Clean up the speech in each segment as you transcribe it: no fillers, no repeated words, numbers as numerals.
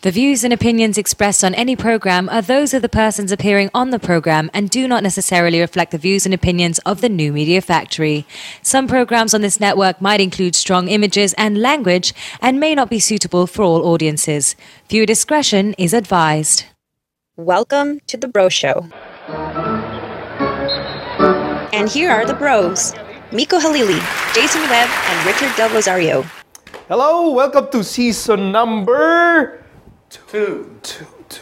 The views and opinions expressed on any program are those of the persons appearing on the program and do not necessarily reflect the views and opinions of the New Media Factory. Some programs on this network might include strong images and language and may not be suitable for all audiences. Viewer discretion is advised. Welcome to The Bro Show. And here are the bros, Miko Halili, Jason Webb, and Richard Del Rosario. Hello, welcome to season number... Two.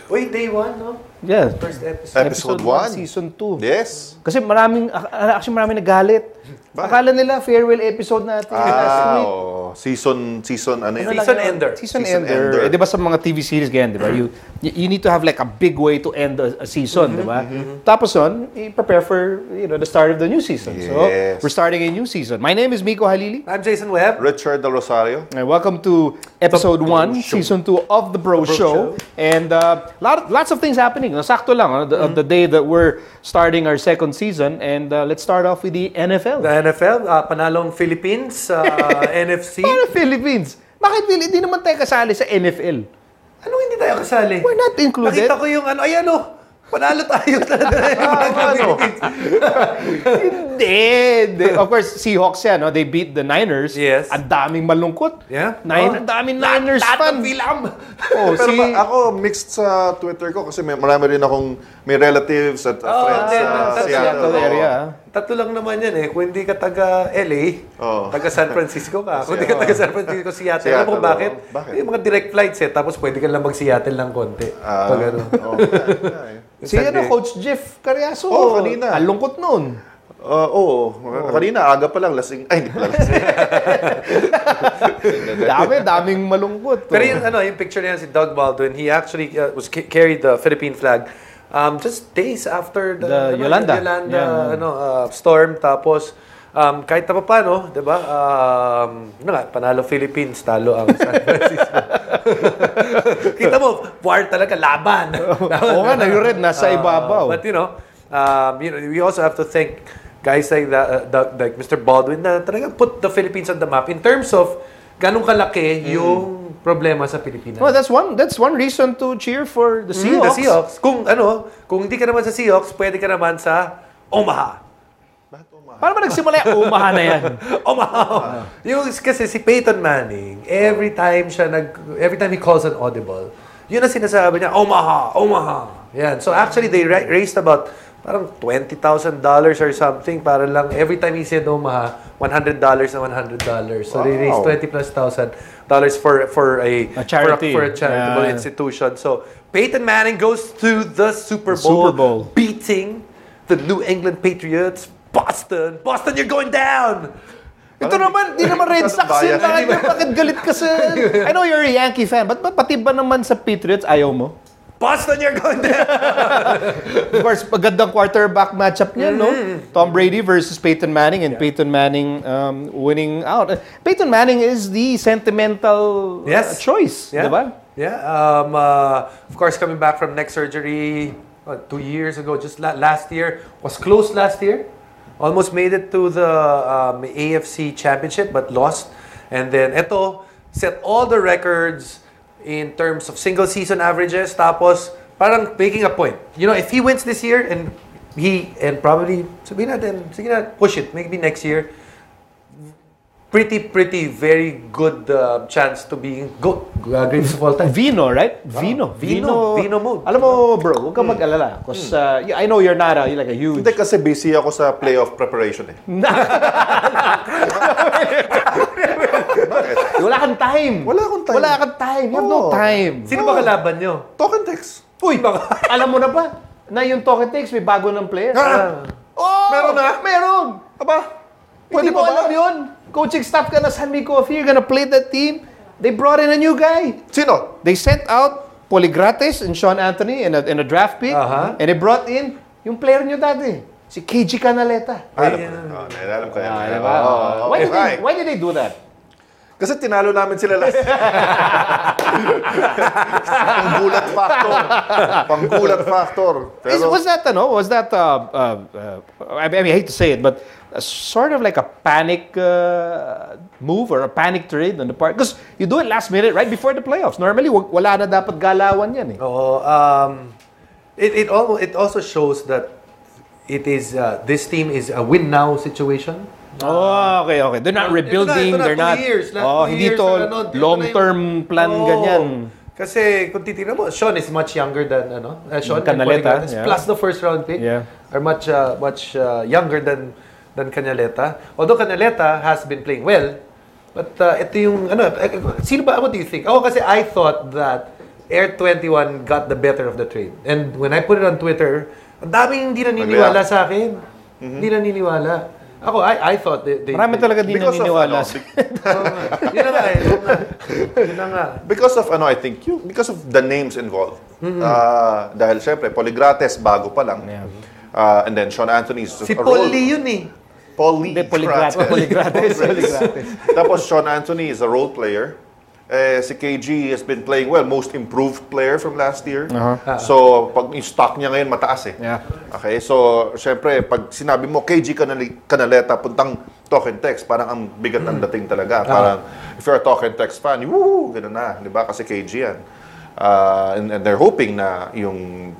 Wait, day one, no? Yeah. First episode. Episode 1. Season 2. Yes. Kasi maraming nagalit. Akala nila farewell episode natin last week. Season, ano yun? Season ender. Season ender. Eh, di ba sa mga TV series ganyan, di ba? You need to have like a big way to end a season, di ba? Tapos on, prepare for the start of the new season. Yes. So, we're starting a new season. My name is Miko Halili. I'm Jason Webb. Richard Del Rosario. And welcome to episode 1, season 2 of The Bro Show. And lots of things happening. Sakto lang, on the day that we're starting our second season. And let's start off with the NFL. The NFL, panalong Philippines, NFC. Paano Philippines? Bakit hindi naman tayo kasali sa NFL? Anong hindi tayo kasali? We're not included. Nakita ko yung panalo tayo talaga. Hindi. Of course, Seahawks yan, no? They beat the Niners. Yes. Ang daming malungkot. Yeah. Ang daming Niners fan. Pero ako, mixed sa Twitter ko kasi marami rin akong may relatives at friends sa Seattle area. Tatlo lang naman yan eh. Kung hindi ka taga LA, taga San Francisco ka. Kung hindi ka taga San Francisco, Seattle. Alam mo kung bakit? Yung mga direct flights eh. Tapos pwede ka lang mag-Seattle lang konti. Pag ano. Si Coach Jeff Carriaso. Kanina. Ang lungkot nun. Kanina, aga pa lang, lasing. Ay, hindi pa lang lasing. Daming malungkot. Pero yung picture niya si Doug Baldwin, he actually was carried the Philippine flag just days after the Yolanda storm. Tapos kahit pa paano, 'di ba? Panalo Philippines, talo ang San Francisco. Kita mo, war talaga laban. Oo nga, na-red nasa ibabaw. But we also have to thank guys like like Mr. Baldwin na talagang put the Philippines on the map in terms of ganun kalaki yung problema sa Pilipinas. Well, that's one reason to cheer for the Seahawks. The Seahawks. Kung hindi ka naman sa Seahawks, pwede ka naman sa Omaha. Paano ba nagsimula yung Omaha na yan? Omaha. Kasi si Peyton Manning, every time he calls an audible, yun ang sinasabi niya, Omaha. Yan. So actually, they raised about parang $20,000 or something para lang every time he said Omaha, $100 na $100. So they raised $20,000+ for a charity, for a charitable institution. So Peyton Manning goes to the Super Bowl. Beating the New England Patriots. Boston, you're going down. Ito naman, di naman Red Sox yun. Bakit galit ka sa... I know you're a Yankee fan, but pati ba naman sa Patriots ayaw mo? Boston, you're going down. Of course, magandang quarterback matchup niya, no? Tom Brady versus Peyton Manning, and Peyton Manning winning out. Peyton Manning is the sentimental choice, di ba? Yeah. Of course, coming back from neck surgery 2 years ago, just last year, was close last year. Almost made it to the AFC Championship, but lost. And then, set all the records in terms of single season averages, tapos parang making a point. If he wins this year and probably sabihin natin, sige na, push it, maybe next year, pretty very good chance to be greatest of all time. Vino, right? Vino mode. Alam mo, bro, huwag kang mag-alala. Because I know you're not like a huge... Hindi kasi busy ako sa playoff preparation eh. Wala kang time. Wala akong time. You have no time. Sino ba kalaban nyo? Talk and text. Uy, alam mo na ba na yung Talk and Text may bago ng player? Meron na? Meron! Aba, Hindi mo alam yun. Coaching staff ka na San Miko. If you're gonna play that team, they brought in a new guy. Sino? They sent out Poligrates and Sean Anthony in a draft pick. And they brought in yung player nyo dati, si KG Canaleta. Alam ko yan. Why did they do that? Kasi tinalo namin sila last. Panggulat factor. Pero, was that I hate to say it, but sort of like a panic move or a panic trade on the part? Because you do it last minute, right before the playoffs. Normally, wala na dapat galawan yan eh. It also shows that it is this team is a win now situation. Okay. They're not rebuilding. They're not. Hindi to long-term plan ganyan. Kasi kung titignan mo, Sean is much younger than Sean Canaleta, plus the first round pick are much younger than Canaleta. Although Canaleta has been playing well, but ito yung sino ba, what do you think? Kasi I thought that Air 21 got the better of the trade. And when I put it on Twitter, ang daming hindi naniniwala sa akin. Hindi naniniwala. Ako, I thought they marami talaga din naniniwala. Yun na nga. Because of, I think, because of the names involved. Dahil, syempre, Poligrates, bago pa lang. And then, Sean Anthony is si Paul Lee yun eh. Paul Lee. Poligrates. Tapos, Sean Anthony is a role player. Si KG has been playing well, most improved player from last year. So, pag yung stock niya ngayon, mataas eh. Okay, so, syempre, pag sinabi mo, KG Canaleta, puntang talk and text, parang ang bigat ang dating talaga. Parang, if you're a talk and text fan, woo, gano'n na, di ba? Kasi KG yan. And they're hoping na yung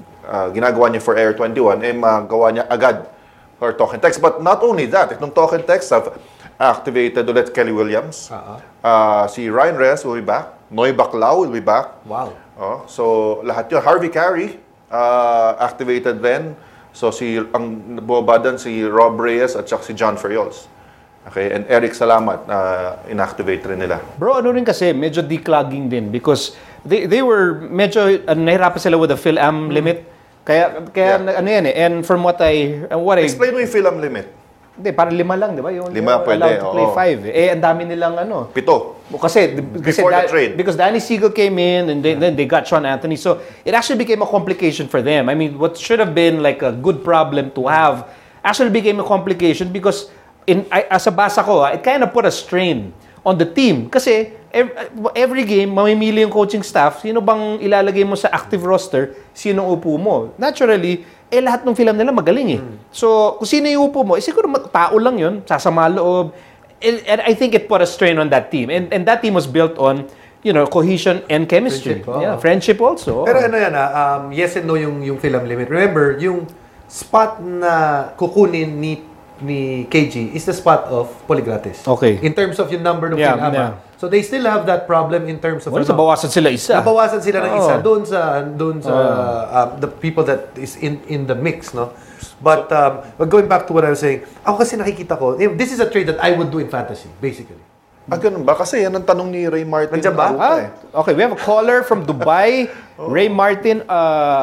ginagawa niya for Air 21, magawa niya agad for talk and text. But not only that, itong talk and text have activated ulit Kelly Williams. Si Ryan Reyes will be back. Noy Baclao will be back. Wow. So, lahat yun. Harvey Carey, activated then. So, ang buwabadan si Rob Reyes at saka si John Ferriols. Okay, and Eric Salamat, inactivate rin nila. Bro, ano rin kasi, medyo declogging din because they were medyo, nahirapan sila with the Phil-Am limit. Kaya ano yan eh. And from what I... Explain mo yung Phil-Am limit. Hindi, parang 5 lang, di ba? Yung pwede, allowed to play 5. Ang dami nilang 7. Kasi Before the trade. Because Danny Siegel came in and then they got Sean Anthony. So, it actually became a complication for them. I mean, what should have been like a good problem to have actually became a complication because as a basa ko, it kind of put a strain on the team. Kasi every game, mamimili yung coaching staff, sino bang ilalagay mo sa active roster, sino upo mo. Naturally, lahat ng film nila magaling eh. So, kung sino yung upo mo, siguro tao lang yun, sasama loob. And I think it put a strain on that team. And that team was built on, cohesion and chemistry. Friendship also. Pero ano yan yes and no yung film limit. Remember, yung spot na kukunin ni KG is the spot of Poligrates. Okay. In terms of yung number ng film. So they still have that problem in terms of bawasan sila isa. Nabawasan sila ng isa doon sa the people that is in the mix, no? But going back to what I was saying, ako kasi nakikita ko, this is a trade that I would do in fantasy, basically. Ganun ba? Kasi yan ang tanong ni Ray Martin. Nandiyan ba? Okay, we have a caller from Dubai, Ray Martin.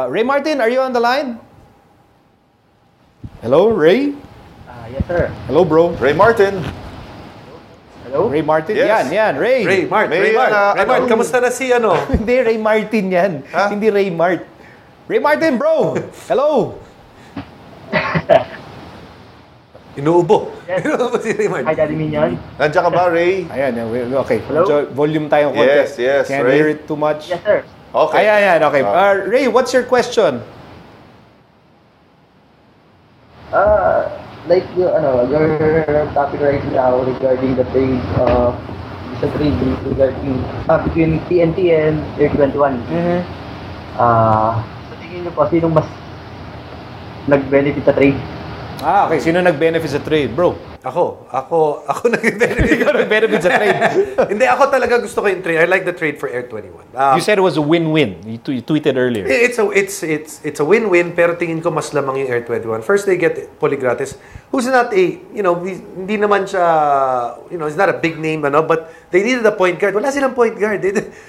Ray Martin, are you on the line? Hello, Ray? Yes, sir. Hello, bro. Ray Martin. Hello? Ray Martin? Yes. Yan, Ray. Ray Mart, kamusta na si Hindi, Ray Martin yan. Hindi Ray Mart. Ray Martin, bro! Hello! Inuubo. Yes. Inuubo si Ray Mart. Hi, Daddy Minion. Nandiyan ka ba, Ray? Ayan, okay. Hello? Volume tayo konti. Yes, Can't Ray. hear it too much. Yes, sir. Okay. Ayan, okay. Ray, what's your question? Like your topic right now regarding the trade sa trade regarding between TNT and Air 21. Sa tingin niyo po, sinong mas nag-benefit sa trade? Okay. Sino nag-benefit sa trade, bro? Ako nag-benefit. Ikaw nag-benefit sa trade. Hindi, ako talaga gusto ko yung trade. I like the trade for Air 21. You said it was a win-win. You tweeted earlier. It's a win-win, pero tingin ko mas lamang yung Air 21. First, they get Poligrates, who's not hindi naman siya, he's not a big name, but they needed a point guard. Wala silang point guard.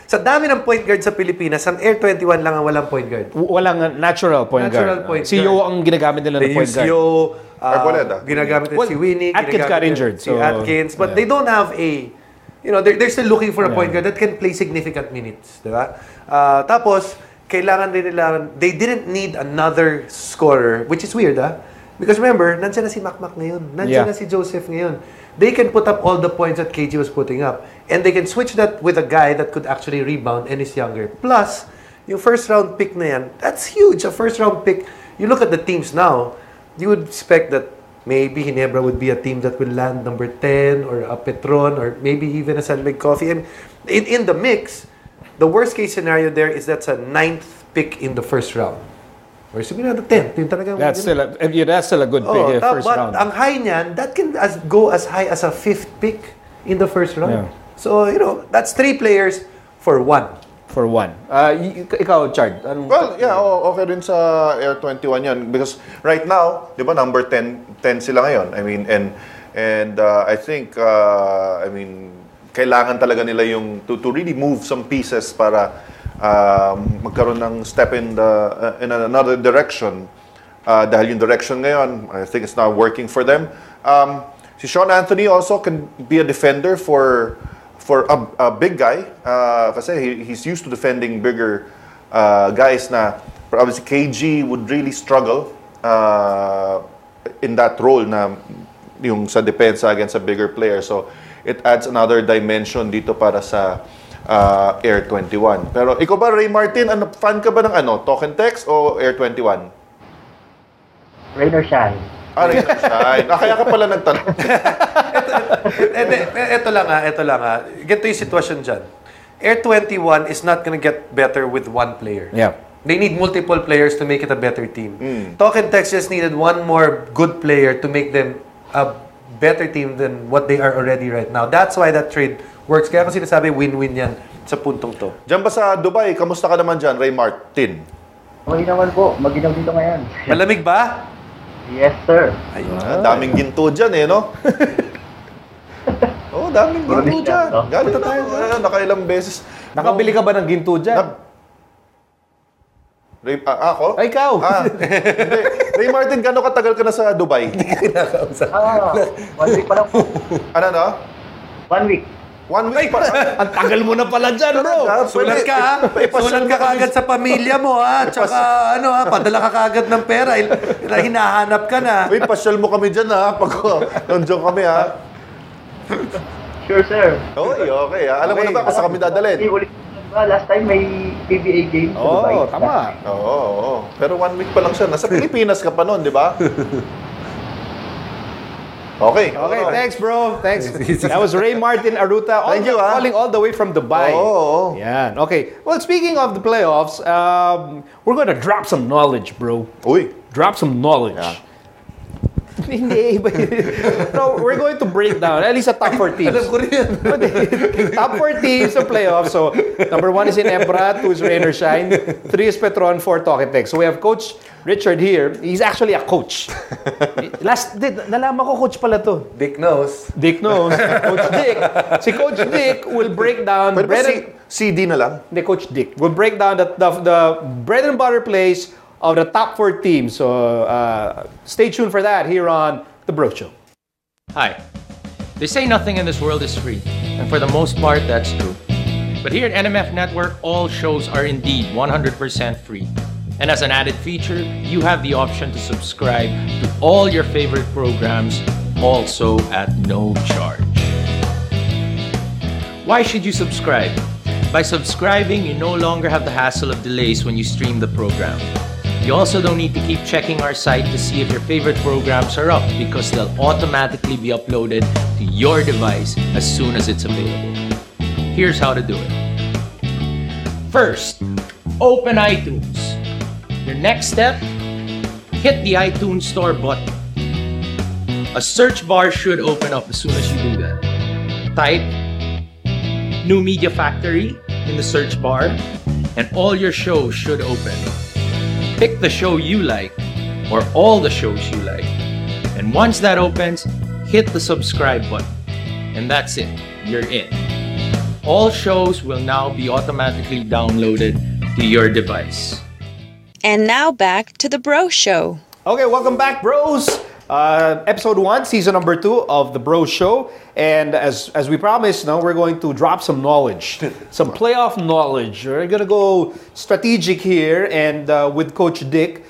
Sa dami ng point guard sa Pilipinas, ang Air 21 lang ang walang point guard. Walang natural point guard. Si Yo ang ginagamit nila ng point guard. Arboleda. Ginagamit si Winnie. Atkins got injured. Si Atkins. But they don't have they're still looking for a point guard that can play significant minutes. Diba? Tapos, kailangan din nila, they didn't need another scorer, which is weird, Because remember, nandiyan na si Macmac ngayon. Nandiyan na si Joseph ngayon. They can put up all the points that KG was putting up. And they can switch that with a guy that could actually rebound and is younger. Plus, yung first round pick na yan, that's huge. A first round pick. You look at the teams now, you would expect that maybe Ginebra would be a team that will land number 10 or a Petron or maybe even a San Mig Coffee. And in the mix, the worst case scenario there is that's a 9th pick in the first round. Or sabihin na 10th. That's still a good pick first but round. Ang high niyan, that can go as high as a 5th pick in the first round. Yeah. So, that's 3 players for 1. For 1. Ikaw, Chard. Well, yeah, okay rin sa Air 21 yan. Because right now, di ba, number 10 sila ngayon. I mean, and I think, kailangan talaga nila yung to really move some pieces para magkaroon ng step in another direction. Dahil yung direction ngayon, I think it's not working for them. Si Sean Anthony also can be a defender for a big guy, kasi he's used to defending bigger guys na obviously KG would really struggle in that role na yung sa depensa against a bigger player. So it adds another dimension dito para sa Air 21. Pero ikaw ba, Ray Martin, fan ka ba ng Talk and Text o Air 21? Rain or shine. Ray or shine. Kaya ka pala nagtanong. Ito lang ha. Ganito yung sitwasyon dyan. Air 21 is not gonna get better with one player. Yeah. They need multiple players to make it a better team. Talk and Text just needed one more good player to make them a better team than what they are already right now. That's why that trade works. Kaya kasi sinasabi, win-win yan sa puntong to. Diyan ba sa Dubai, kamusta ka naman dyan, Ray Martin? Okay naman po. Maginaw dito ngayon. Malamig ba? Yes, sir. Daming ginto dyan no? Daming ginto dyan. Galit tayo. Nakailang beses. Nakabili ka ba ng ginto dyan? Ako? Ay, ikaw! Hindi. Ray Martin, gano'ng katagal ka na sa Dubai? 1 week pa lang po. Ano? 1 week. 1 week pa. Ang tagal mo na pala dyan, bro! Sulat ka, Sulat ka kagad sa pamilya mo, ha? Tsaka, padala ka kagad ng pera. Hinahanap ka na. Wait, pasyal mo kami dyan, ha? Pag nandiyan kami, ha? Sure, sir. Okay, ha? Alam mo na ba kung saan kami dadalhin? Last time may PBA game sa Dubai. Tama. Oo. Pero 1 week pa lang siya. Nasa Pilipinas ka pa noon, di ba? Okay, thanks, bro. Thanks. That was Ray Martin Aruta. Thank you, calling all the way from Dubai. Oo. Yan. Okay. Well, speaking of the playoffs, we're going to drop some knowledge, bro. Uy. Drop some knowledge. Yeah. Hindi. No, we're going to break down at least the top 4 teams. Alam ko rin. Top 4 teams sa playoffs. So, number 1 is Ginebra, 2 is Rain or Shine, 3 is Petron, 4 Talk and Text. So we have Coach Richard here. He's actually a coach. Nalaman ko coach pala to. Dick knows. Coach Dick. Si Coach Dick will break down... Pwede ba CD na lang? Hindi, Coach Dick will break down the bread and butter plays of the top 4 teams. So stay tuned for that here on The Bro Show. Hi. They say nothing in this world is free, and for the most part, that's true. But here at NMF Network, all shows are indeed 100% free. And as an added feature, you have the option to subscribe to all your favorite programs, also at no charge. Why should you subscribe? By subscribing, you no longer have the hassle of delays when you stream the program. You also don't need to keep checking our site to see if your favorite programs are up, because they'll automatically be uploaded to your device as soon as it's available. Here's how to do it. First, open iTunes. Your next step, hit the iTunes Store button. A search bar should open up as soon as you do that. Type New Media Factory in the search bar, and all your shows should open. Pick the show you like, or all the shows you like. And once that opens, hit the subscribe button. And that's it. You're in. All shows will now be automatically downloaded to your device. And now back to The Bro Show. Okay, welcome back, bros. Episode 1, season number 2 of The Bro Show. And as we promised, we're going to drop some knowledge, some playoff knowledge. We're going to go strategic here, and with Coach Dick,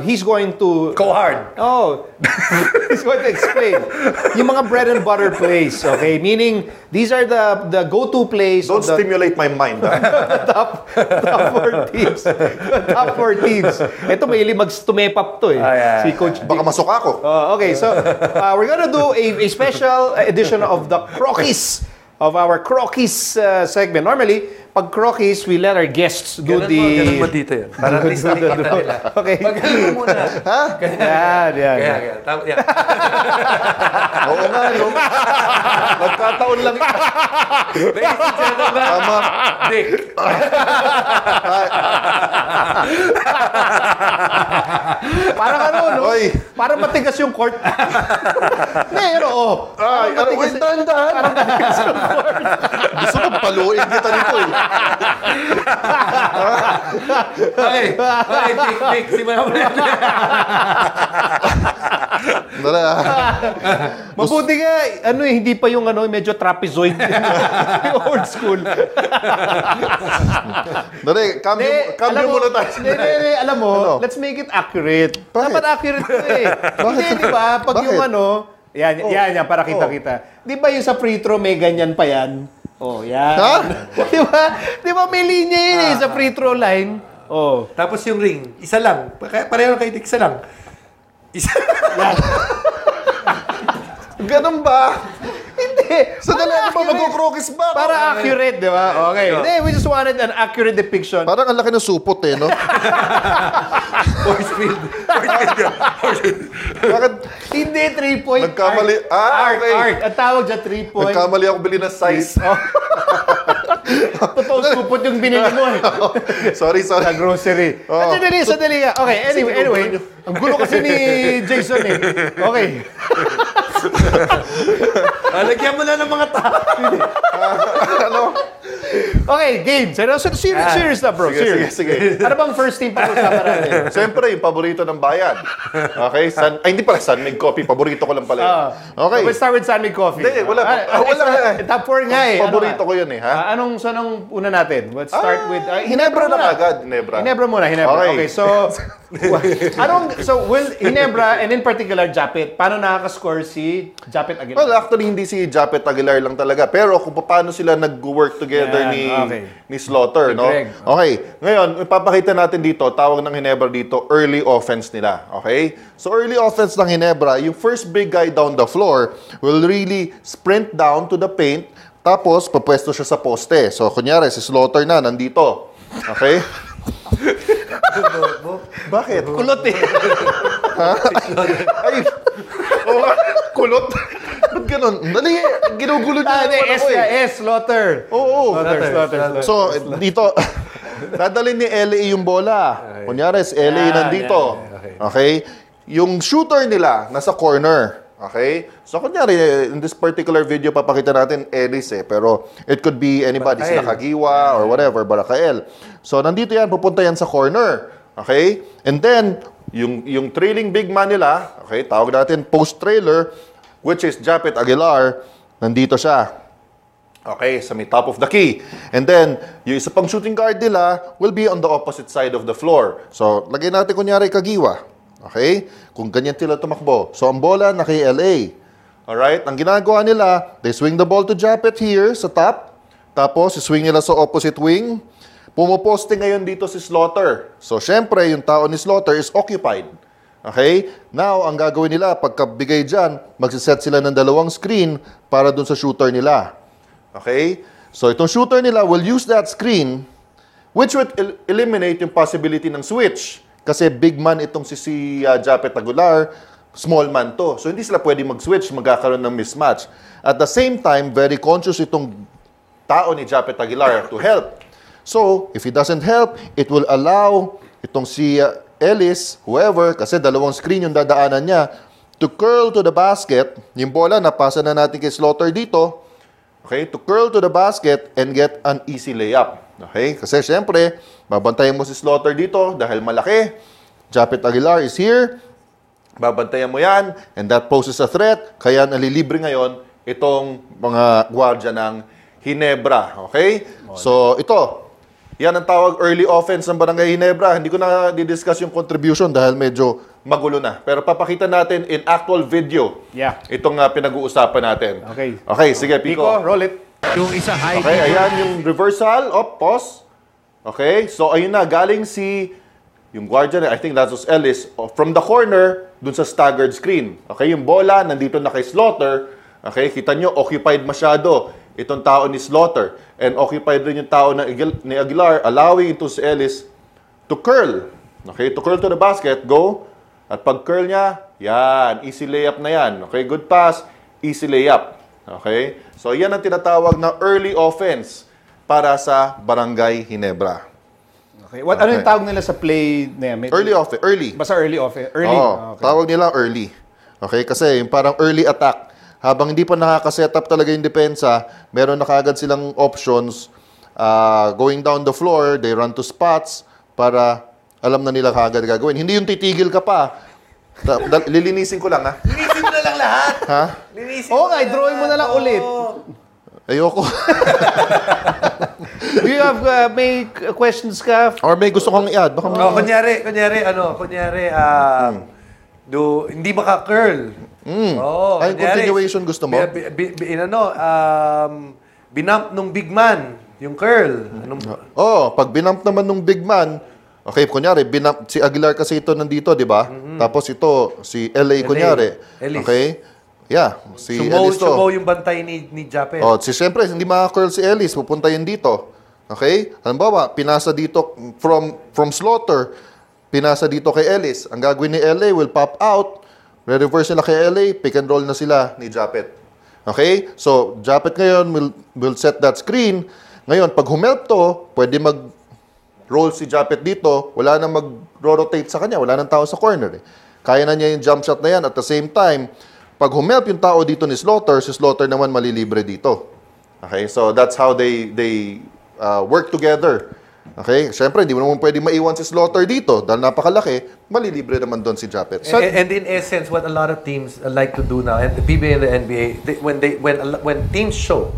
he's going to... Go hard. Oh, he's going to explain. Yung mga bread and butter plays, okay? Meaning, these are the go-to plays. Don't stimulate my mind. top 4 teams. Top 4 teams. Ito, may mag-tumepap to eh. Si Coach Baka masok ako. Okay, so we're gonna do a special edition of the Croquis, of our Croquis segment. Normally, pag Croquis, we let our guests do Ganun mo dito yun. Para at least nakikita nila. Okay. Magaling mo muna. Ha? Yan. Oo nga, no? Nagkataon lang. Ladies and gentlemen, Tama. Dick. Parang ano, no? Oy. Parang matigas yung court. Hindi, oo. Ay, wait, dahan-dahan. Gusto ko paluin kita nito eh. Okay, Dick, simulan mo na. Dala. Mabuti nga, hindi pa yung medyo trapezoid. Yung old school. Dali, cambio muna tayo. Hindi, alam mo, let's make it accurate. Dapat accurate to eh. Hindi, di ba? Pag yung yan, para kita-kita. Di ba yung sa free throw, may ganyan pa yan? Oh, yan. Ha? Di ba may linya yun eh, sa free throw line? Oh. Tapos yung ring, isa lang. Pareho kay Dick, isa lang. Isa lang. Ganun ba? Hindi. Sandali, ano ba? Mag-croquis ba? Para accurate, di ba? Okay. Hindi, we just wanted an accurate depiction. Parang ang laki ng supot eh, no? Force field. Bakit? Hindi, 3-point. Nagkamali. Okay. Arc. Ang tawag dyan, 3-point. Nagkamali ako bili ng size. Totoo, supot yung binili mo eh. Sorry. Sa grocery. Sandali nga. Okay, anyway. Ang gulo kasi ni Jason eh. Okay. Lagyan mo na ng mga tao. Okay, game. Serious na, bro. Sige. Ano bang first team pag-usapan natin? Siyempre, yung paborito ng bayan. Okay? Hindi pala San Mig Coffee. Paborito ko lang pala yun. Okay. We'll start with San Mig Coffee. Hindi, wala. Top 4 nga eh. Paborito ko yun eh, ha? Anong una natin? Let's start with... Hinebra na agad. Hinebra muna. Okay, so... Hinebra, and in particular, Japet. Paano nakaka-score si Japet Aguilar? Well, actually, hindi si Japet Aguilar lang talaga. Pero kung paano sila nag-work together ni Slaughter, no? Greg. Okay. Ngayon, ipapakita natin dito, tawag ng Hinebra dito, early offense nila. Okay? So, early offense ng Hinebra, yung first big guy down the floor will really sprint down to the paint, tapos papwesto siya sa poste. So, kunyari, si Slaughter na, nandito. Okay? Bakit? Kulot eh. Ay, kulot. Ba't ganun? Dali, ginugulo niya naman ako eh. Slaughter. Oo. Slaughter. So, dito, dadalhin ni LA yung bola. Kunyari, si LA nandito. Okay? Yung shooter nila, nasa corner. Okay? So, kunyari, in this particular video, papakita natin Ellis eh. Pero, it could be anybody. Sila Kagiwa or whatever, Barakael. So, nandito yan, pupunta yan sa corner. Okay? And then, yung trailing big man nila, okay, tawag natin post-trailer, which is Japet Aguilar, nandito siya. Okay, sa may top of the key. And then, yung isa pang shooting guard nila will be on the opposite side of the floor. So, lagay natin kunyari Kagiwa. Okay? Kung ganyan sila tumakbo. So, ang bola na kay LA. Alright? Ang ginagawa nila, they swing the ball to Japet here sa top. Tapos, swing nila sa opposite wing. Pumuposte ngayon dito si Slaughter. So, syempre, yung tao ni Slaughter is occupied. Okay? Now, ang gagawin nila, pagkabigay dyan, magsiset sila ng dalawang screen para dun sa shooter nila. Okay? So, itong shooter nila will use that screen, which would eliminate yung possibility ng switch. Kasi big man itong si Japet Aguilar, small man to. So, hindi sila pwede mag-switch, magkakaroon ng mismatch. At the same time, very conscious itong tao ni Japet Aguilar to help. So, if he doesn't help, it will allow itong si Ellis, whoever, kasi dalawang screen yung dadaanan niya, to curl to the basket. Yung bola, napasa na natin kay Slaughter dito. Okay? To curl to the basket and get an easy layup. Okay? Kasi syempre, babantayan mo si Slaughter dito dahil malaki. Japet Aguilar is here. Babantayan mo yan. And that poses a threat. Kaya nalilibre ngayon itong mga gwardiya ng Hinebra. Okay? So, ito. Yan ang tawag early offense ng Barangay Ginebra. Hindi ko na di-discuss yung contribution dahil medyo magulo na. Pero papakita natin in actual video itong pinag-uusapan natin. Okay, sige, Pico. Roll it. Yung isa high. Okay, ayan yung reversal. Pause. Okay, so ayun na, galing yung guardian, I think that was Ellis, from the corner, dun sa staggered screen. Okay, yung bola, nandito na kay Slaughter. Okay, kita nyo, occupied masyado itong tao ni Slaughter. And occupied rin yung tao ni Aguilar, allowing ito si Ellis to curl. Okay, to curl to the basket, go. At pag curl niya, yan, easy layup na yan. Okay, good pass, easy layup. Okay, so yan ang tinatawag na early offense para sa Barangay Ginebra. Okay. Ano yung tawag nila sa play na yan? Early offense. Early. Basta early offense. Early. Okay. Tawag nila early. Okay, kasi yung parang early attack. Habang hindi pa nakaka-set up talaga yung depensa, meron na kaagad silang options. Going down the floor, they run to spots para alam na nila kaagad gagawin. Hindi yung titigil ka pa. Lilinisin ko lang, ha? Linisin mo na lang lahat. Ha? Linisin drawing mo na lang ulit. Ayoko. Do you have, may questions ka? Or may gusto kong i-add? Baka kunyari, hindi maka-curl. Ay, continuation gusto mo? Binump nung big man, yung curl. Pag binump naman nung big man, okay, kunyari, binump, si Aguilar kasi ito nandito, di ba? Tapos ito, si LA kunyari. Ellis. Okay? Yeah, si Ellis to. Sumo yung bantay ni Japet. Siyempre, hindi maka-curl si Ellis, pupunta yun dito. Okay? Halimbawa, pinasa dito from Slaughter, pinasa dito kay Ellis. Ang gagawin ni LA will pop out, re-reverse nila kay LA, pick and roll na sila ni Japet. Okay? So, Japet ngayon will set that screen. Ngayon, pag humelp to, pwede mag-roll si Japet dito, wala nang mag-rotate sa kanya, wala nang tao sa corner. Kaya na niya yung jump shot na yan. At the same time, pag humelp yung tao dito ni Slaughter, si Slaughter naman malilibre dito. Okay? So, that's how they work together. Okay? Siyempre, hindi mo naman pwede maiwan si Slaughter dito dahil napakalaki, malilibre naman doon si Japet. So, and in essence, what a lot of teams like to do now, and the PBA and the NBA, when teams show,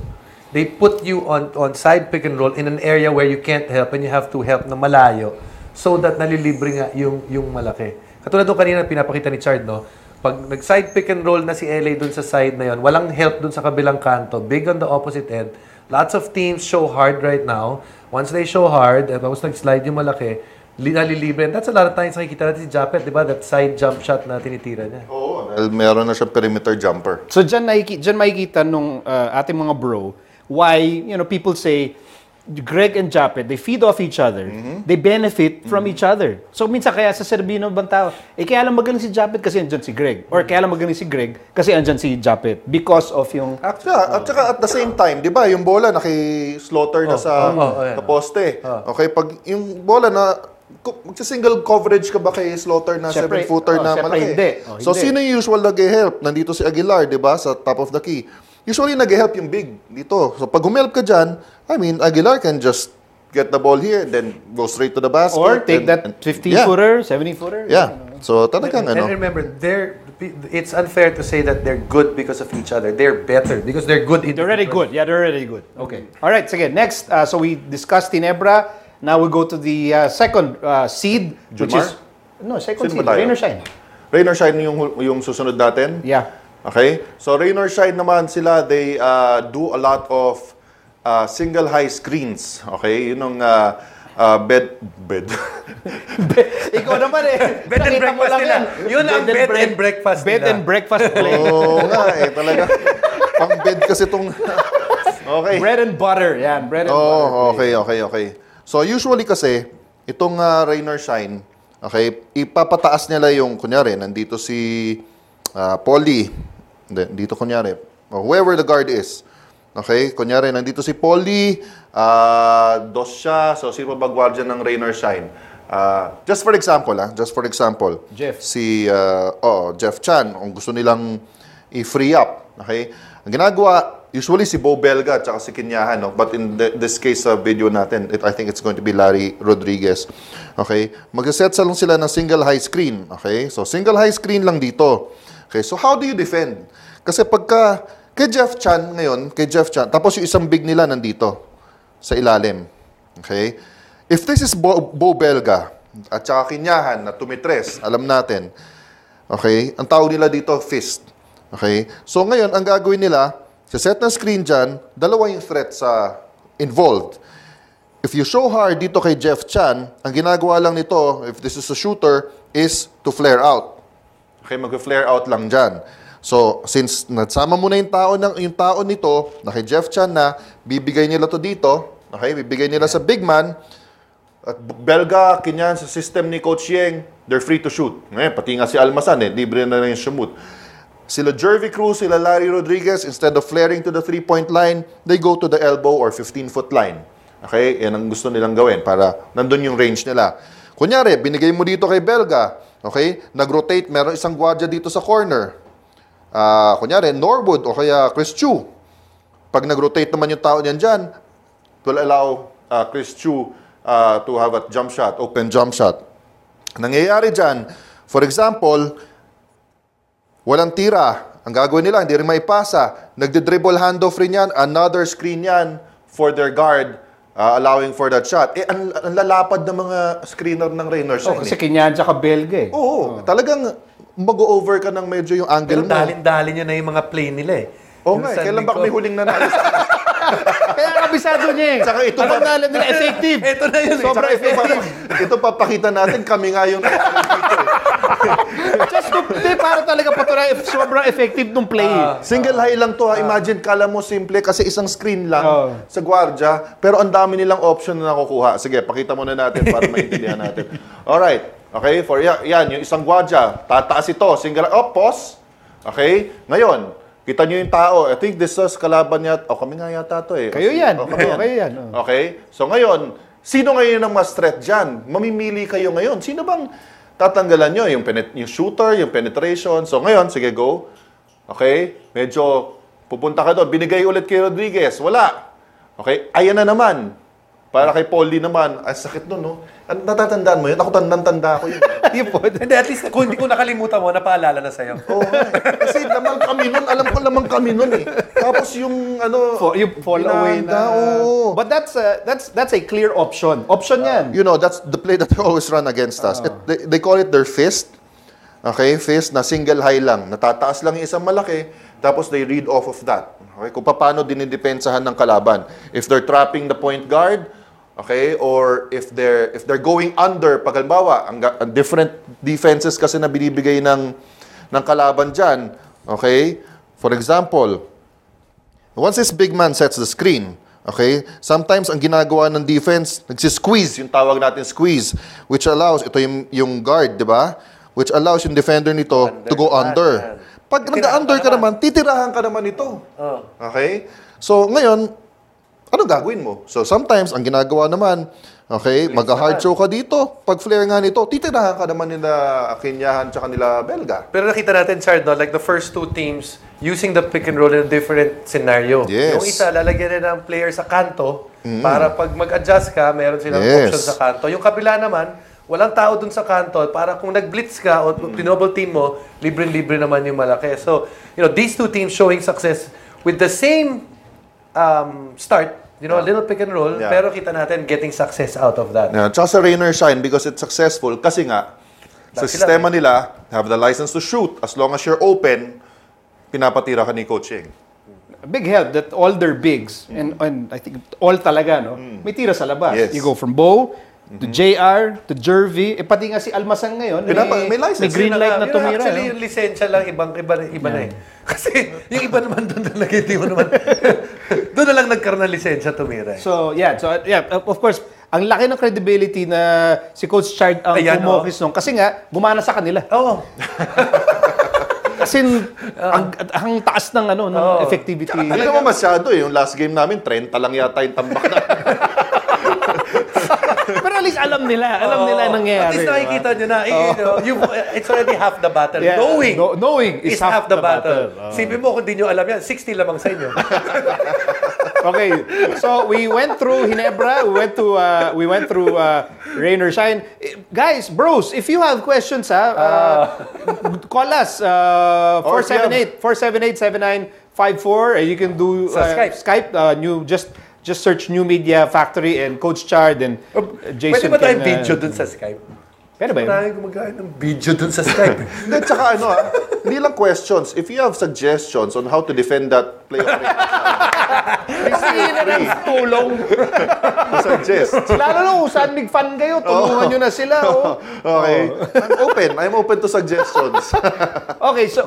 they put you on side pick and roll in an area where you can't help and you have to help na malayo so that nalilibre nga yung malaki. Katulad doon kanina pinapakita ni Chard, no? Pag nag-side pick and roll na si LA dun sa side na yon, walang help dun sa kabilang kanto, big on the opposite end. Lots of teams show hard right now. Once they show hard, tapos nag-slide yung malaki, nalilibre. And that's a lot of times nakikita natin si Japet, di ba? That side jump shot na tinitira niya. Oo. Meron na siyang perimeter jumper. So, dyan makikita nung ating mga bro, why, people say, Greg and Japet, they feed off each other. They benefit from each other. So, minsan kaya sa Serbino bang tao, kaya lang magaling si Japet kasi andyan si Greg. Or kaya lang magaling si Greg kasi andyan si Japet. Because of yung... At saka at the same time, di ba, yung bola naki-slaughter na sa poste. Okay, pag yung bola na, magsa-single coverage ka ba kay Slaughter na 7-footer na malaki? Hindi. So, sino yung usual nag-help? Nandito si Aguilar, di ba, sa top of the key. Usually, nag-help yung big dito. So, pag humelp ka dyan, Aguilar can just get the ball here and then go straight to the basket. Or take that 15-footer, 70-footer. Yeah. So, talagang and remember, it's unfair to say that they're good because of each other. They're better because they're good. They're already good. Yeah, they're already good. Okay. All right, sige. Next, so we discussed Ginebra. Now we go to the second seed, which is... No, second seed. Rain or Shine. Rain or Shine yung susunod natin? Yeah. Okay? So, Rain or Shine naman sila, they do a lot of single high screens. Okay? Yun ang bed. Ikaw naman eh. Bed and breakfast nila. Yun ang bed and breakfast nila. Bed and breakfast play. Oo nga talaga. Pang bed kasi itong... Okay. Bread and butter. Yan, bread and butter. Okay. So, usually kasi, itong Rain or Shine, okay, ipapataas nila yung, kunyari, nandito si Polly. Dito kunyari, whoever the guard is. Okay? Kunyari, nandito si Polly, dos siya, so sino ba guardian ng Rain or Shine? Just for example, Jeff. Si Jeff Chan, kung gusto nilang i-free up. Okay? Ang ginagawa, usually si Bo Belga at saka si Kinyahan, no? But in this case sa video natin, I think it's going to be Larry Rodriguez. Okay? Mag-set lang sila ng single high screen. Okay? So, single high screen lang dito. Okay? So, how do you defend? Kasi pagka, kay Jeff Chan, tapos yung isang big nila nandito, sa ilalim. Okay? If this is Bo Belga at saka Kinyahan na tumitres, alam natin, okay, ang tawag nila dito, fist. Okay? So ngayon, ang gagawin nila, sa set ng screen dyan, dalawa yung threat sa involved. If you show hard dito kay Jeff Chan, ang ginagawa lang nito, if this is a shooter, is to flare out. Okay, mag-flare out lang dyan. So, since nagsama mo na yung tao nito, na kay Jeff Chan na, bibigay nila to dito, okay, bibigay nila sa big man, at Belga, Kinyan, sa system ni Coach Yeng, they're free to shoot. Ngayon, pati nga si Almasan, libre na rin yung shoot. Sila Jervy Cruz, sila Larry Rodriguez, instead of flaring to the 3-point line, they go to the elbow or 15-foot line. Okay? Yan ang gusto nilang gawin para nandun yung range nila. Kunyari, binigay mo dito kay Belga, okay? Nag-rotate, meron isang gwardiya dito sa corner. Kunyari, Norwood o kaya Chris Chu. Pag nag-rotate naman yung tao niyan dyan, will allow Chris Chu to have a jump shot, open jump shot. Nangyayari dyan, for example, walang tira. Ang gagawin nila, hindi rin maipasa. Nagde-dribble handoff rin yan, another screen yan for their guard, allowing for that shot. Ang lalapad ng mga screener ng Raynor. Kasi Kinyan tsaka Belga talagang mag-over ka ng medyo yung angle mo. Dalin nyo na yung mga play nila kailan ba kami huling nanalo sa Kaya kabisado niya Saka ito pa nila effective. Ito na yun. Sobrang effective. Ito papakita natin, kami nga yung Just to, para talaga patunay, sobrang effective nung play. Single high lang to ha. Imagine, kala mo simple kasi isang screen lang sa gwardiya, pero ang dami nilang option na nakukuha. Sige, pakita muna natin para maintindihan natin. Alright. Okay, for yan, yung isang gwardiya, tataas ito, single, pause. Okay, ngayon, kita nyo yung tao. I think this is kalaban niya. Kami nga yata to Kayo yan. Kayo yan. Okay? So ngayon, sino ngayon ang mas threat dyan? Mamimili kayo ngayon. Sino bang tatanggalan nyo? Yung shooter, yung penetration. So ngayon, sige, go. Okay? Medyo pupunta ka doon. Binigay ulit kay Rodriguez. Wala. Okay? Ayan na naman. Para kay Paulie naman. Ang sakit nun, no? Natatandaan mo yun? Ako tanda ko yun. Hindi, at least kung hindi ko nakalimutan mo, napaalala na sa'yo. Kasi lamang kami nun. Alam ko lamang kami nun Tapos yung yung fall away na. But that's a clear option. Option yan. You know, that's the play that they always run against us. They call it their fist. Okay, fist na single high lang. Natataas lang yung isang malaki. Tapos they read off of that. Okay, kung paano dinidepensahan ng kalaban. If they're trapping the point guard, okay, or if they're going under, pag halimbawa, ang different defenses kasi na binibigay ng kalaban dyan. Okay? For example, once this big man sets the screen, okay, sometimes ang ginagawa ng defense, nagsisqueeze, yung tawag natin squeeze, which allows, ito yung guard, di ba? Which allows yung defender nito to go under. Pag nag-under ka naman, titirahan ka naman ito. Okay? So, ngayon, ano gagawin mo? So, sometimes, ang ginagawa naman, okay, mag-hard show ka dito. Pag flare nga nito, titirahan ka naman nila Kinyahan tsaka nila Belga. Pero nakita natin, Sard, no? Like the first two teams using the pick and roll in a different scenario. Yes. Yung isa, lalagyan na ng player sa kanto para pag mag-adjust ka, meron silang option sa kanto. Yung kabila naman, walang tao dun sa kanto para kung nag-blitz ka o pinobble team mo, libre-libre naman yung malaki. So, you know, these two teams showing success with the same start, you know, a little pick and roll, pero kita natin getting success out of that. Yeah, tsaka sa Raynor shine because it's successful kasi nga, sa sistema nila, have the license to shoot. As long as you're open, pinapatira ka ni Coach Yeng. Big help that all their bigs, and I think all talaga, no? May tira sa labas. Yes. You go from Bo, to JR, to Jervy, pati nga si Almasan ngayon, may license. may green light na tumira. Actually, yung lisensya lang, iba na eh. Kasi yung iba naman doon na hindi mo naman, doon na lang nagkaroon ng lisensya tumira eh. So, of course, ang laki ng credibility na si Coach Chard ang pumokis nung. Kasi nga, bumana sa kanila. Oo. Kasi ang taas ng effectivity. Hindi naman masyado yung last game namin, 30 lang yata yung tambak na. Pero at least alam nila nangyayari. At least nakikita nyo na, it's already half the battle. Yeah. Knowing is half the battle. Sipin mo kung di nyo alam yan, 60 lamang sa inyo. Okay, so we went through Ginebra, we went through Rain or Shine. Guys, bros, if you have questions, call us 478-7954. You can do Skype. You just just search New Media Factory and Coach Chard and Jason. Pwede ba tayong video dun sa Skype? Pwede ba yun? Maraming gumagaya ng video dun sa Skype. Hindi, tsaka hindi lang questions. If you have suggestions on how to defend that playoff Sige na ng tulong. suggest. Lalo na kung saan big fan kayo, tulungan nyo na sila. Okay. I'm open to suggestions. Okay, so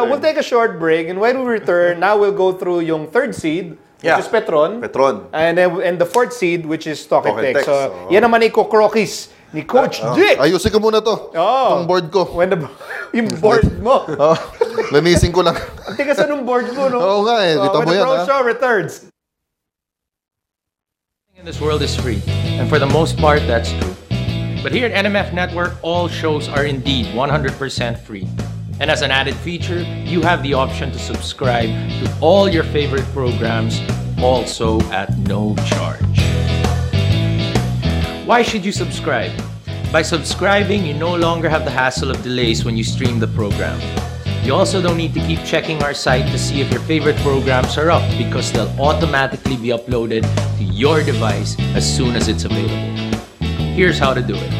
we'll take a short break, and when we return, now we'll go through yung third seed, which is Petron. And the fourth seed, which is Toketex. So, yan naman i-krokis ni Coach Dick. Ayusin ko muna to. Yung board ko. Yung board mo. Lanisin ko lang. Ang tigas na ng board mo, no? Oo nga eh. Kita mo yan, When the Pro Show returns. In this world is free, and for the most part, that's true. But here at NMF Network, all shows are indeed 100% free. And as an added feature, you have the option to subscribe to all your favorite programs, also at no charge. Why should you subscribe? By subscribing, you no longer have the hassle of delays when you stream the program. You also don't need to keep checking our site to see if your favorite programs are up, because they'll automatically be uploaded to your device as soon as it's available. Here's how to do it.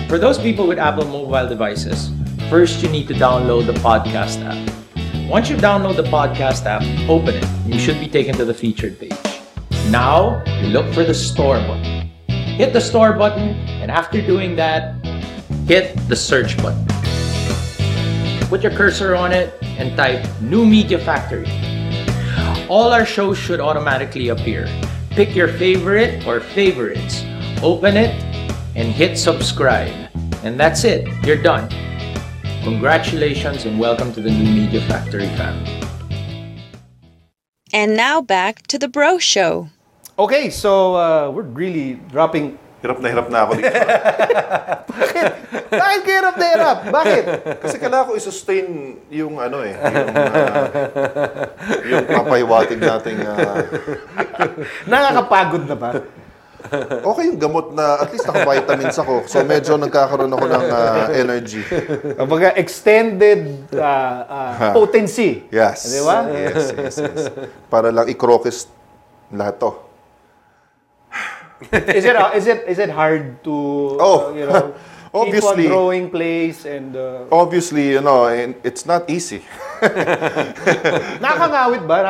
For those people with Apple mobile devices, first you need to download the podcast app. Once you download the podcast app, open it. You should be taken to the featured page. Now, you look for the store button. Hit the store button, and after doing that, hit the search button. Put your cursor on it and type New Media Factory. All our shows should automatically appear. Pick your favorite or favorites, open it, and hit subscribe. And that's it, you're done. Congratulations and welcome to the New Media Factory family. And now back to the Bro Show. Okay, so we're really dropping... Hirap na ako dito. Bakit ka hirap na hirap? Bakit? Kasi kailangan ko i-sustain yung yung papahiwatig nating... Nakakapagod na ba? Okay yung gamot na, at least naka-vitamins ako. So medyo nagkakaroon ako ng energy. Kumbaga, extended potency. Yes. Di ba? Yes. Para lang i-krokis lahat to. Is it hard to obviously keep on throwing plays and obviously it's not easy. Nakakangawit ba?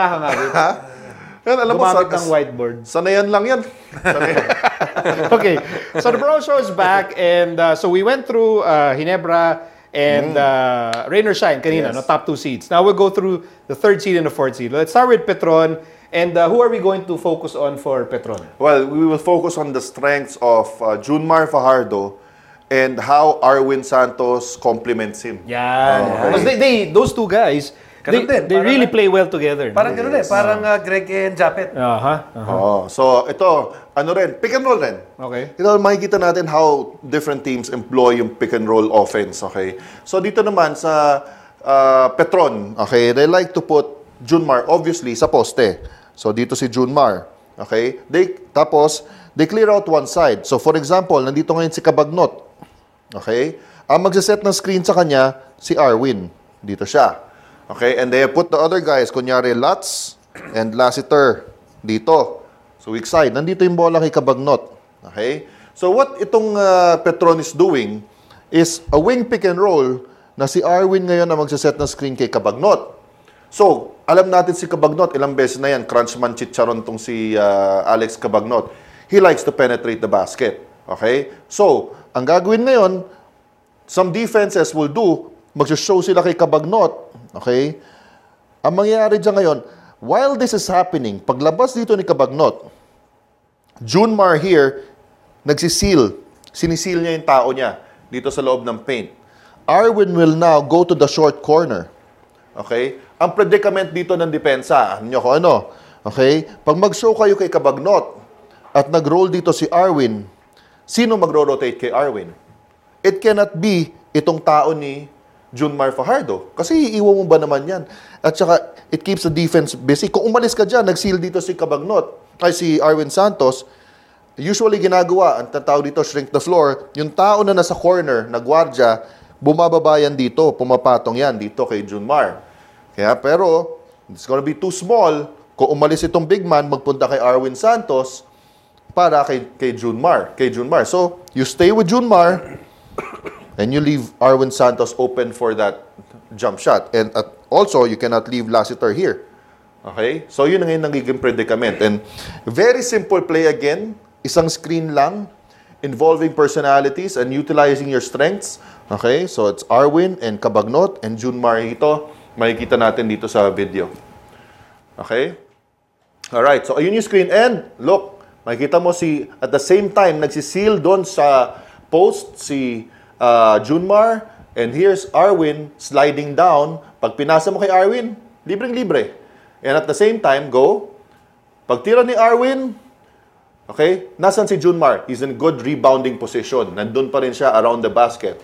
Alam mo, gumamit ng whiteboard. Sanayan lang yan. Okay, so the Bro Show is back, and so we went through Ginebra and Rain or Shine kanina, top two seeds. Now we'll go through the third seed and the fourth seed. Let's start with Petron. And who are we going to focus on for Petron? Well, we will focus on the strengths of Junmar Fajardo and how Arwin Santos complements him. Yeah. Because those two guys, they really play well together. Parang gano'n parang Greg and Japet. So ito, pick and roll rin. Okay. Ito, makikita natin how different teams employ yung pick and roll offense, okay? So dito naman sa Petron, okay, they like to put Junmar obviously sa poste. So dito si Junmar, okay? Tapos they clear out one side. So for example, nandito ngayon si Cabagnot. Okay? Ang magse-set ng screen sa kanya si Arwin. Dito siya. Okay? And they put the other guys, kunyari Lats and Lassiter dito. So weak side. Nandito yung bola kay Cabagnot. Okay? So what itong Petron is doing is a wing pick and roll na si Arwin ngayon ang magse-set ng screen kay Cabagnot. So, alam natin si Cabagnot, ilang beses na yan, crunchman chicharon tong si Alex Cabagnot. He likes to penetrate the basket. Okay? So, ang gagawin ngayon, some defenses will do, mag-show sila kay Cabagnot. Okay? Ang mangyayari dyan ngayon, while this is happening, paglabas dito ni Cabagnot, Junmar here, nagsiseal. Siniseal niya yung tao niya dito sa loob ng paint. Arwin will now go to the short corner. Okay? Ang predicament dito ng depensa, nyo ko ano? Okay? Pag mag-show kayo kay Cabagnot at nag-roll dito si Arwin, sino magro-rotate kay Arwin? It cannot be itong tao ni Junmar Fajardo. Kasi iiwan mo ba naman yan? At saka, it keeps the defense busy. Kung umalis ka dyan, nag-seal dito si si Arwin Santos, usually ginagawa, ang tawag dito, shrink the floor, yung tao na nasa corner, nagwardya, bumababa yan dito, pumapatong yan dito kay Junmar. Kaya, pero, it's gonna be too small Kung umalis itong big man, magpunta kay Arwin Santos para kay Junmar. So, you stay with Junmar and you leave Arwin Santos open for that jump shot. And also, you cannot leave Lassiter here. Okay? So, yun ang ngayon nagiging predicament. And very simple play again. Isang screen lang involving personalities and utilizing your strengths. Okay? So, it's Arwin and Cabagnot and Junmar. Ito, makikita natin dito sa video. Okay? Alright. So, ayun yung screen. And, look, makikita mo at the same time, nagsiseal doon sa post si Junmar. And here's Arwin sliding down. Pag pinasa mo kay Arwin, libreng-libre. And at the same time, go. Pag tira ni Arwin, okay, nasan si Junmar? He's in good rebounding position. Nandun pa rin siya around the basket.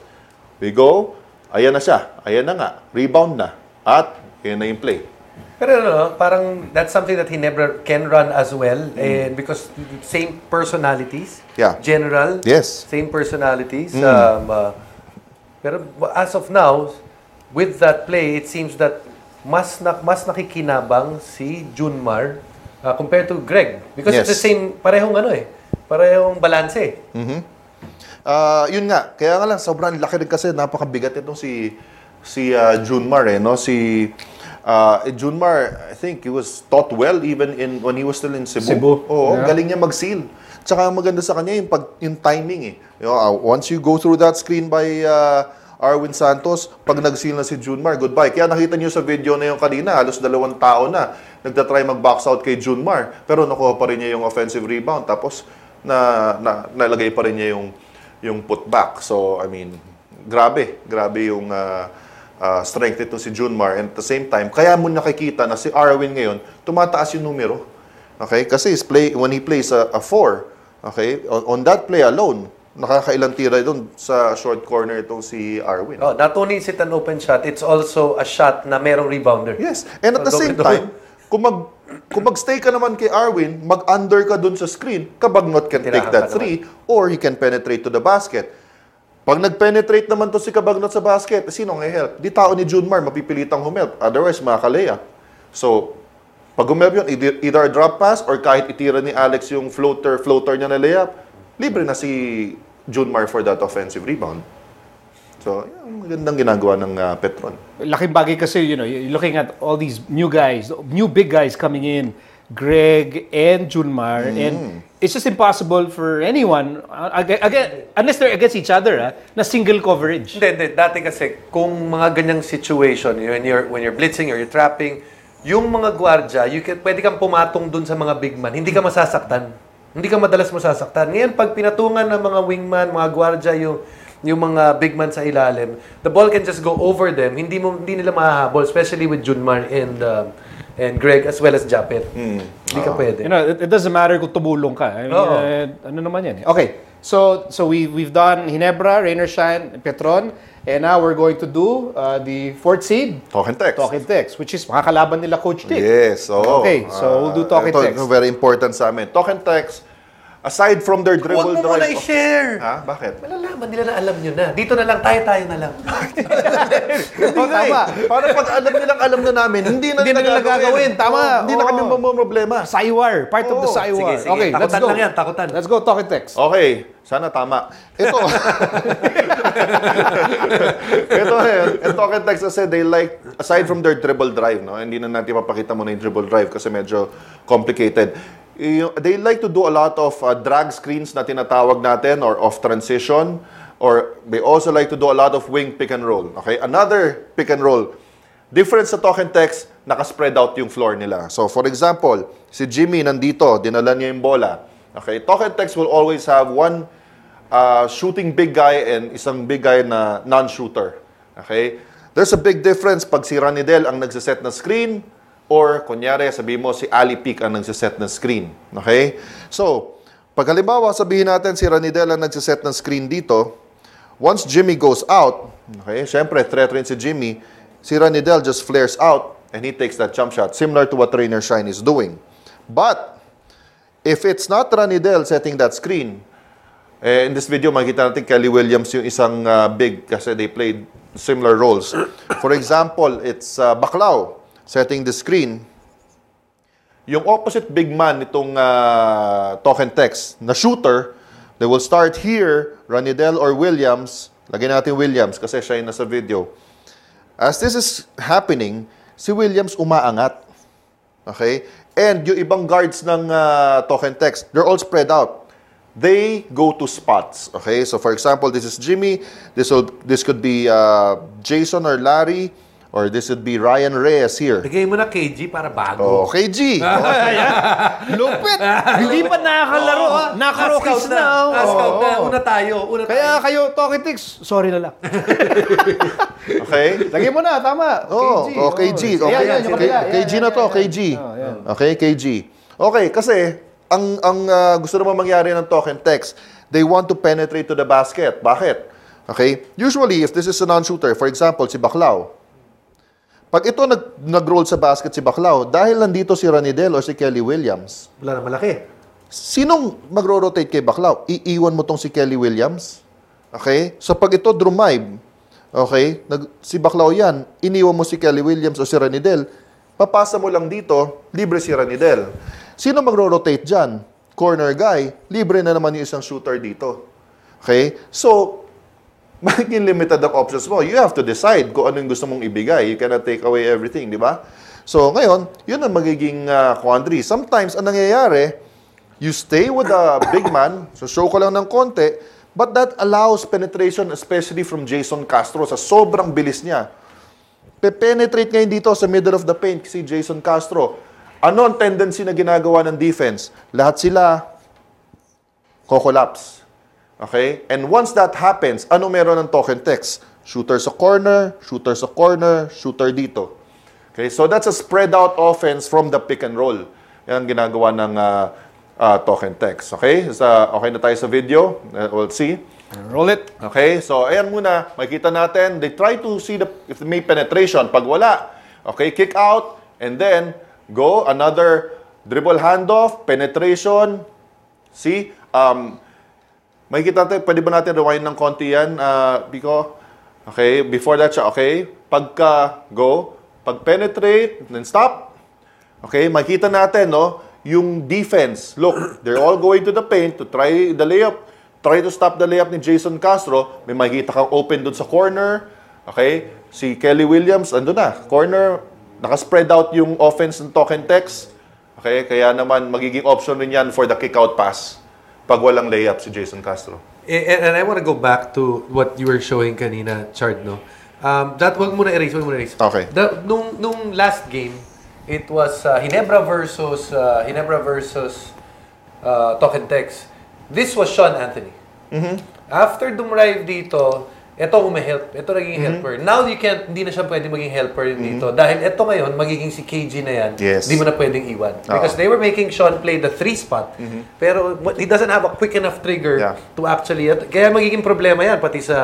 We go. Ayan na siya. Ayan na nga. Rebound na. At, ayan na yung play. Pero parang that's something that he never can run as well. And because same personalities. Yeah. General. Yes. Same personalities. Pero as of now, with that play, it seems that mas nakikinabang si Junmar compared to Greg. Because Yes. it's the same, parehong parehong balanse. Yun nga. Kaya nga lang, sobrang laki rin kasi napakabigat itong si Junmar no? Junmar, I think he was taught well even when he was still in Cebu. Oo, galing niya mag-seal. Tsaka maganda sa kanya yung timing once you go through that screen by Arwin Santos, pag nag-seal na si Junmar, goodbye. Kaya nakita niyo sa video na yung kanina, halos 2 tao na nagtatry mag-box out kay Junmar. Pero nakuha pa rin niya yung offensive rebound. Tapos, nalagay pa rin niya yung putback. So, I mean, grabe yung strength ito si Junmar. And at the same time, kaya mo nakikita na si Arwin ngayon, tumataas yung numero. Okay? Kasi when he plays a 4, okay, on that play alone, nakakailang tira doon sa short corner itong si Arwin. Not only is it an open shot, it's also a shot na merong rebounder. Yes. And at the same time, kung mag-stay ka naman kay Arwin, mag-under ka doon sa screen, Cabagnot can take that 3 or he can penetrate to the basket. Pag nag-penetrate naman to si Cabagnot sa basket, sino ang i-help? Di tao ni Junmar, mapipilitang humelp. Otherwise, makaka-layup. So, pag humelp yun, either a drop pass or kahit itira ni Alex yung floater niya na layup, libre na si Junmar for that offensive rebound. So, magandang ginagawa ng Petron. Laking bagay kasi, you're looking at all these new big guys coming in, Greg and Junmar, and it's just impossible for anyone, unless they're against each other, na single coverage. Hindi. Dati kasi, kung mga ganyang situation, when you're blitzing or you're trapping, yung mga gwardya, pwede kang pumatong dun sa mga big man, hindi ka masasaktan. Hindi ka madalas masasaktan. Ngayon, pag pinatungan ng mga wingman, mga gwardya, yung mga big man sa ilalim, the ball can just go over them. Hindi nila mahahabol, especially with Junmar and Greg as well as Japet. Hindi ka pwede. It doesn't matter kung tumulong ka. I mean, ano naman yan. Okay. So we've done Ginebra, Rain or Shine, Petron, and now we're going to do the 4th seed. Talk and Text, which is makakalaban nila Coach Dick. Yes. Okay, so we'll do Talk and Text. Ito very important sa amin. Talk and Text, aside from their dribble drive. Huwag mo muna i-share. Bakit? Malalaman nila na alam nyo na. Dito na lang, tayo na lang. Tama. Para pag alam na namin, hindi na nila gagawin. Tama. Hindi na kami problema. Cywar. Part of the Cywar. Sige. Okay, let's Takutan go. lang yan, takutan. Let's go Talk and Text. Okay. Sana tama. Ito. Ito Talk and Text kasi they like, aside from their dribble drive, hindi na natin papakita mo na yung dribble drive kasi medyo complicated. They like to do a lot of drag screens na tinatawag natin or off transition, or they also like to do a lot of wing pick and roll. Okay? Another pick and roll. Difference sa Talk and Text, naka-spread out yung floor nila. So for example, si Jimmy nandito, dinala niya yung bola. Okay? Talk and Text will always have one shooting big guy and isang big guy na non-shooter. Okay? There's a big difference pag si Ranidel ang nagsiset na screen or, kunyari, sabihin mo, si Ali Peak ang nagsiset ng screen. Okay? So, pag halimbawa, sabihin natin si Ranidel ang nagsiset ng screen dito, once Jimmy goes out, okay, syempre, threat rin si Jimmy, si Ranidel just flares out and he takes that jump shot, similar to what Rain or Shine is doing. But, if it's not Ranidel setting that screen, in this video, makikita natin Kelly Williams yung isang big kasi they played similar roles. For example, it's Baclao setting the screen. yung opposite big man nitong Token Text na shooter, they will start here, Ranidel or Williams. Lagyan natin Williams kasi siya yung nasa video. As this is happening, si Williams umaangat. Okay? And yung ibang guards ng Token Text, they're all spread out. They go to spots. Okay? So for example, this is Jimmy. This could be Jason or Larry. Or this would be Ryan Reyes here. Bigay mo na KG para bago. Oh, KG. Lupit! Hindi pa nakakalaro. Naka-rookies na. Scout na. Una tayo. Kaya kayo, Tokitix, sorry na lang. Okay? Lagyan mo na, tama. KG. KG. Okay. KG na to, KG. Okay, KG. Okay, kasi ang gusto naman mangyari ng Token Text, they want to penetrate to the basket. Bakit? Okay? Usually, if this is a non-shooter, for example, si Baclao, pag ito nag-roll sa basket si Baclao, dahil nandito si Ranidel o si Kelly Williams, wala na malaki. sinong magro-rotate kay Baclao? Iiwan mo tong si Kelly Williams? Okay? So pag ito drumive, okay, si Baclao yan, iniwan mo si Kelly Williams o si Ranidel, papasa mo lang dito, libre si Ranidel. Sino magro-rotate dyan? Corner guy, libre na naman yung isang shooter dito. Okay? So, magiging limited ang options mo. You have to decide kung ano yung gusto mong ibigay. You cannot take away everything, di ba? So, ngayon, yun ang magiging quandary. Sometimes, ang nangyayari, you stay with a big man, so show ko lang ng konti, but that allows penetration, especially from Jason Castro, sa sobrang bilis niya. Pe-penetrate ngayon dito sa middle of the paint si Jason Castro. Ano ang tendency na ginagawa ng defense? Lahat sila ko-collapse. Okay? And once that happens, ano meron ng Token Text? Shooter sa corner, shooter dito. Okay? So that's a spread out offense from the pick and roll. Yan ang ginagawa ng Token Text. Okay? Okay na tayo sa video. We'll see. Roll it. Okay? So ayan muna. Makikita natin. They try to see if may penetration. Pag wala, okay, kick out, and then go. Another dribble handoff, penetration. See? Makikita natin, pwede ba natin rewind ng konti yan, Pico? Okay, before that siya, okay? Pagka-go, pag-penetrate, then stop. Okay, makikita natin, no? Yung defense, look, they're all going to the paint to try the layup. Try to stop the layup ni Jason Castro. May makikita kang open dun sa corner. Okay, si Kelly Williams, ando na, corner, nakaspread out yung offense ng Token Text. Okay, kaya naman magiging option rin yan for the kick-out pass pag walang layup si Jason Castro. And I want to go back to what you were showing kanina, Chard, no? Wag mo na erase. Okay. Nung last game, it was Ginebra versus Token Text. This was Sean Anthony. Mm-hmm. After dumrive dito, ito help. Ito naging helper. Now hindi na siya pwede maging helper dito. Dahil ito ngayon, magiging si KG na yan. Yes. Hindi mo na pwedeng iwan. Because they were making Sean play the 3 spot. Pero he doesn't have a quick enough trigger to actually... Kaya magiging problema yan, pati sa...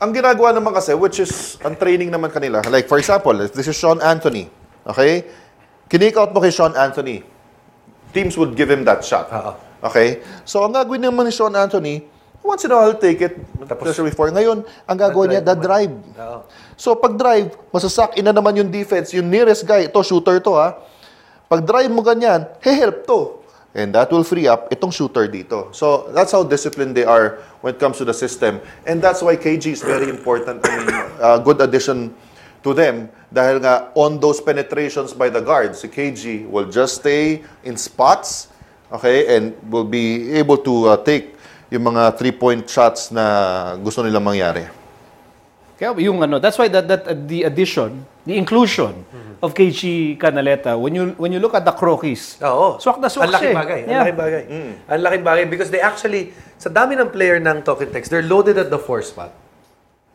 Ang ginagawa naman kasi, which is, ang training naman kanila, like for example, if this is Sean Anthony, okay? Kinik out mo kay Sean Anthony, teams would give him that shot. Okay? So, ang gagawin naman ni Sean Anthony, once in a while, take it. Especially before. Ngayon, ang gagawin niya, drive. So, pag drive, masasak na naman yung defense. Yung nearest guy, ito, shooter to, ha. Pag drive mo ganyan, help to. And that will free up itong shooter dito. So, that's how disciplined they are when it comes to the system. And that's why KG is very important. I mean, good addition to them. Dahil nga, on those penetrations by the guards, si KG will just stay in spots, okay, and will be able to take yung mga 3-point shots na gusto nilang mangyari. Kaya yung that's why the addition, the inclusion of KG Canaleta, when you look at the Crokies, swak na swak siya. Ang laking bagay because they actually, sa dami ng player ng Token Text, they're loaded at the 4 spot.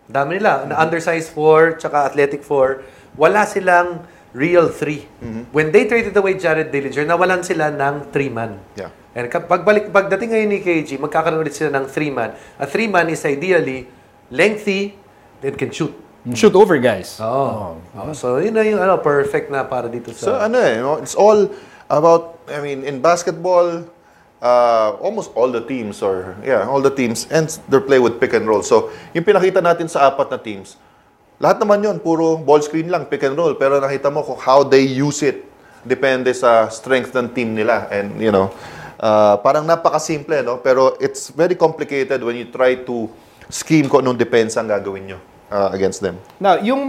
Dami nila, na undersized 4, tsaka athletic 4, wala silang real 3. When they traded away Jared Dillinger, nawalan sila ng 3-man. Yeah. And pagdating ngayon ni KG, magkakaroon ulit sila ng 3-man. A 3-man is ideally lengthy, that can shoot. Shoot over guys. So, yun na yung perfect na para dito sa... So, it's all about, I mean, in basketball, almost all the teams, and they play with pick and roll. So, yung pinakita natin sa 4 na teams, lahat naman yun, puro ball screen lang, pick and roll. Pero nakita mo kung how they use it. depende sa strength ng team nila. And, parang napakasimple, no? Pero it's very complicated when you try to scheme kung anong depensa ang gagawin nyo against them. Now, yung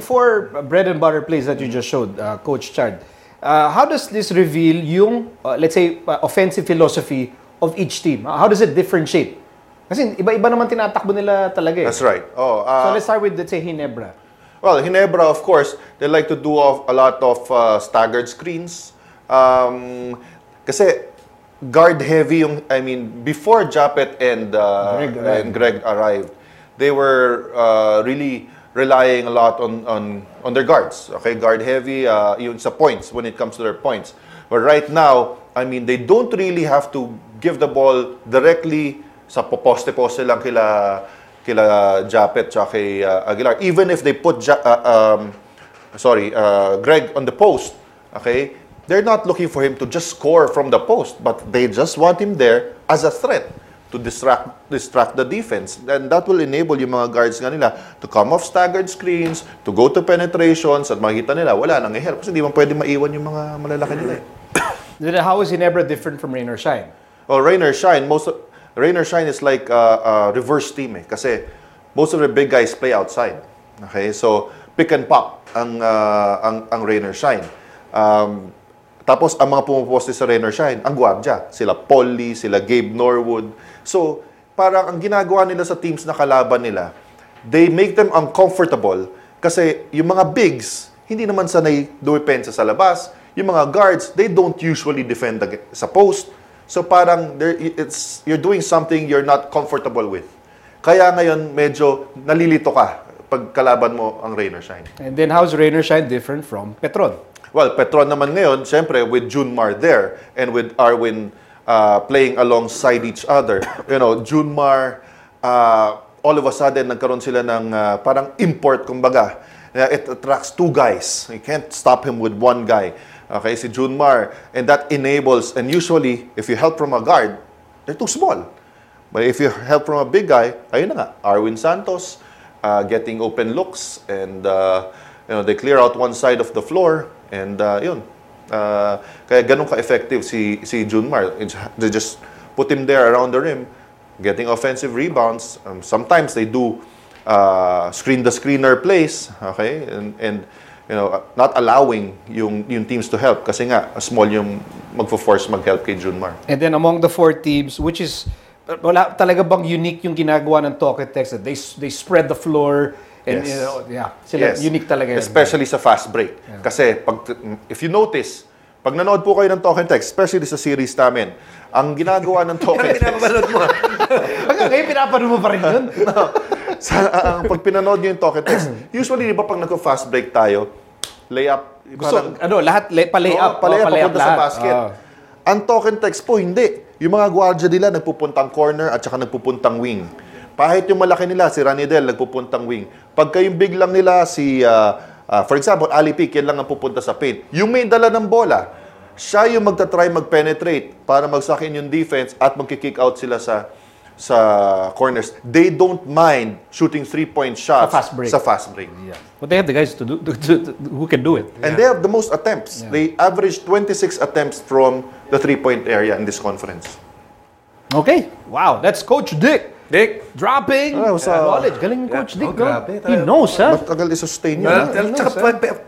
4 bread and butter plays that you just showed, Coach Chard, how does this reveal yung, let's say, offensive philosophy of each team? How does it differentiate? Kasi iba-iba naman tinatakbo nila talaga. That's right. So let's start with, let's say, Ginebra. Well, Ginebra, of course, they like to do a lot of staggered screens. Kasi guard heavy before Japet and Greg arrived, they were really relying a lot on their guards. Okay, guard heavy yung sa points when it comes to their points. But right now, they don't really have to give the ball directly sa poste-poste lang kila Japet tsaka kay Aguilar. Even if they put Greg on the post, okay, they're not looking for him to just score from the post, but they just want him there as a threat to distract the defense. And that will enable yung mga guards nga nila to come off staggered screens, to go to penetrations, at makita nila, wala nang i-help. Kasi hindi man pwede maiwan yung mga malalaki nila. Then how is Ginebra different from Rain or Shine? Well, Rain or Shine is like a reverse team kasi most of the big guys play outside. Okay? So, pick and pop ang Rain or Shine. Tapos, ang mga pumuposte sa Rain or Shine, ang gwardiya. Sila Paul Lee, sila Gabe Norwood. So, parang ang ginagawa nila sa teams na kalaban nila, they make them uncomfortable kasi yung mga bigs, hindi naman sanay dumepensa sa labas. Yung mga guards, they don't usually defend sa post. So, parang you're doing something you're not comfortable with. Kaya ngayon, medyo nalilito ka pag kalaban mo ang Rain or Shine. And then, how's Rain or Shine different from Petron? Well, Petron naman ngayon, syempre, with Junmar there and with Arwin playing alongside each other. Junmar, all of a sudden, nagkaroon sila ng parang import, kumbaga. It attracts 2 guys. You can't stop him with 1 guy. Okay, si Junmar. And that enables, and usually, if you help from a guard, they're too small. But if you help from a big guy, ayun na nga, Arwin Santos, getting open looks, and they clear out one side of the floor. And yun. Kaya ganun ka-effective si Junmar. They just put him there around the rim, getting offensive rebounds. Sometimes they do screen-the-screener plays, okay? And not allowing yung teams to help kasi nga small yung magfo-force mag-help kay Junmar. And then among the 4 teams, which is wala talaga bang unique yung ginagawa ng Togetex? They spread the floor. And, sila unique talaga yun. Especially sa fast break. Yeah. Kasi, if you notice, pag nanood po kayo ng Togetex, especially sa series namin, ang ginagawa ng Togetex... pinapanood mo. Ngayon, pinapanood mo pa rin yun? Pag pinanood nyo yung Togetex, usually, di ba pag nag-fast break tayo, layup... lahat, pa-layup. Papunta sa basket. Ang Togetex po, hindi. Yung mga gwardiya nila, nagpupuntang corner at saka nagpupuntang wing. Kahit yung malaki nila, si Ranidel, nagpupuntang wing. Pagka yung big lang nila, for example, Ali Pick, yan lang ang pupunta sa paint. Yung may dala ng bola, siya yung magta-try mag-penetrate para magsakin yung defense at magkikick out sila sa corners. They don't mind shooting 3-point shots sa fast break. Yeah. But they have the guys who can do it. And they have the most attempts. Yeah. They average 26 attempts from the 3-point area in this conference. Okay. Wow, that's Coach Dick. Dropping knowledge. Galing ni Coach Dick, grabe. He knows, ha? Matagal i-sustain yun. Tsaka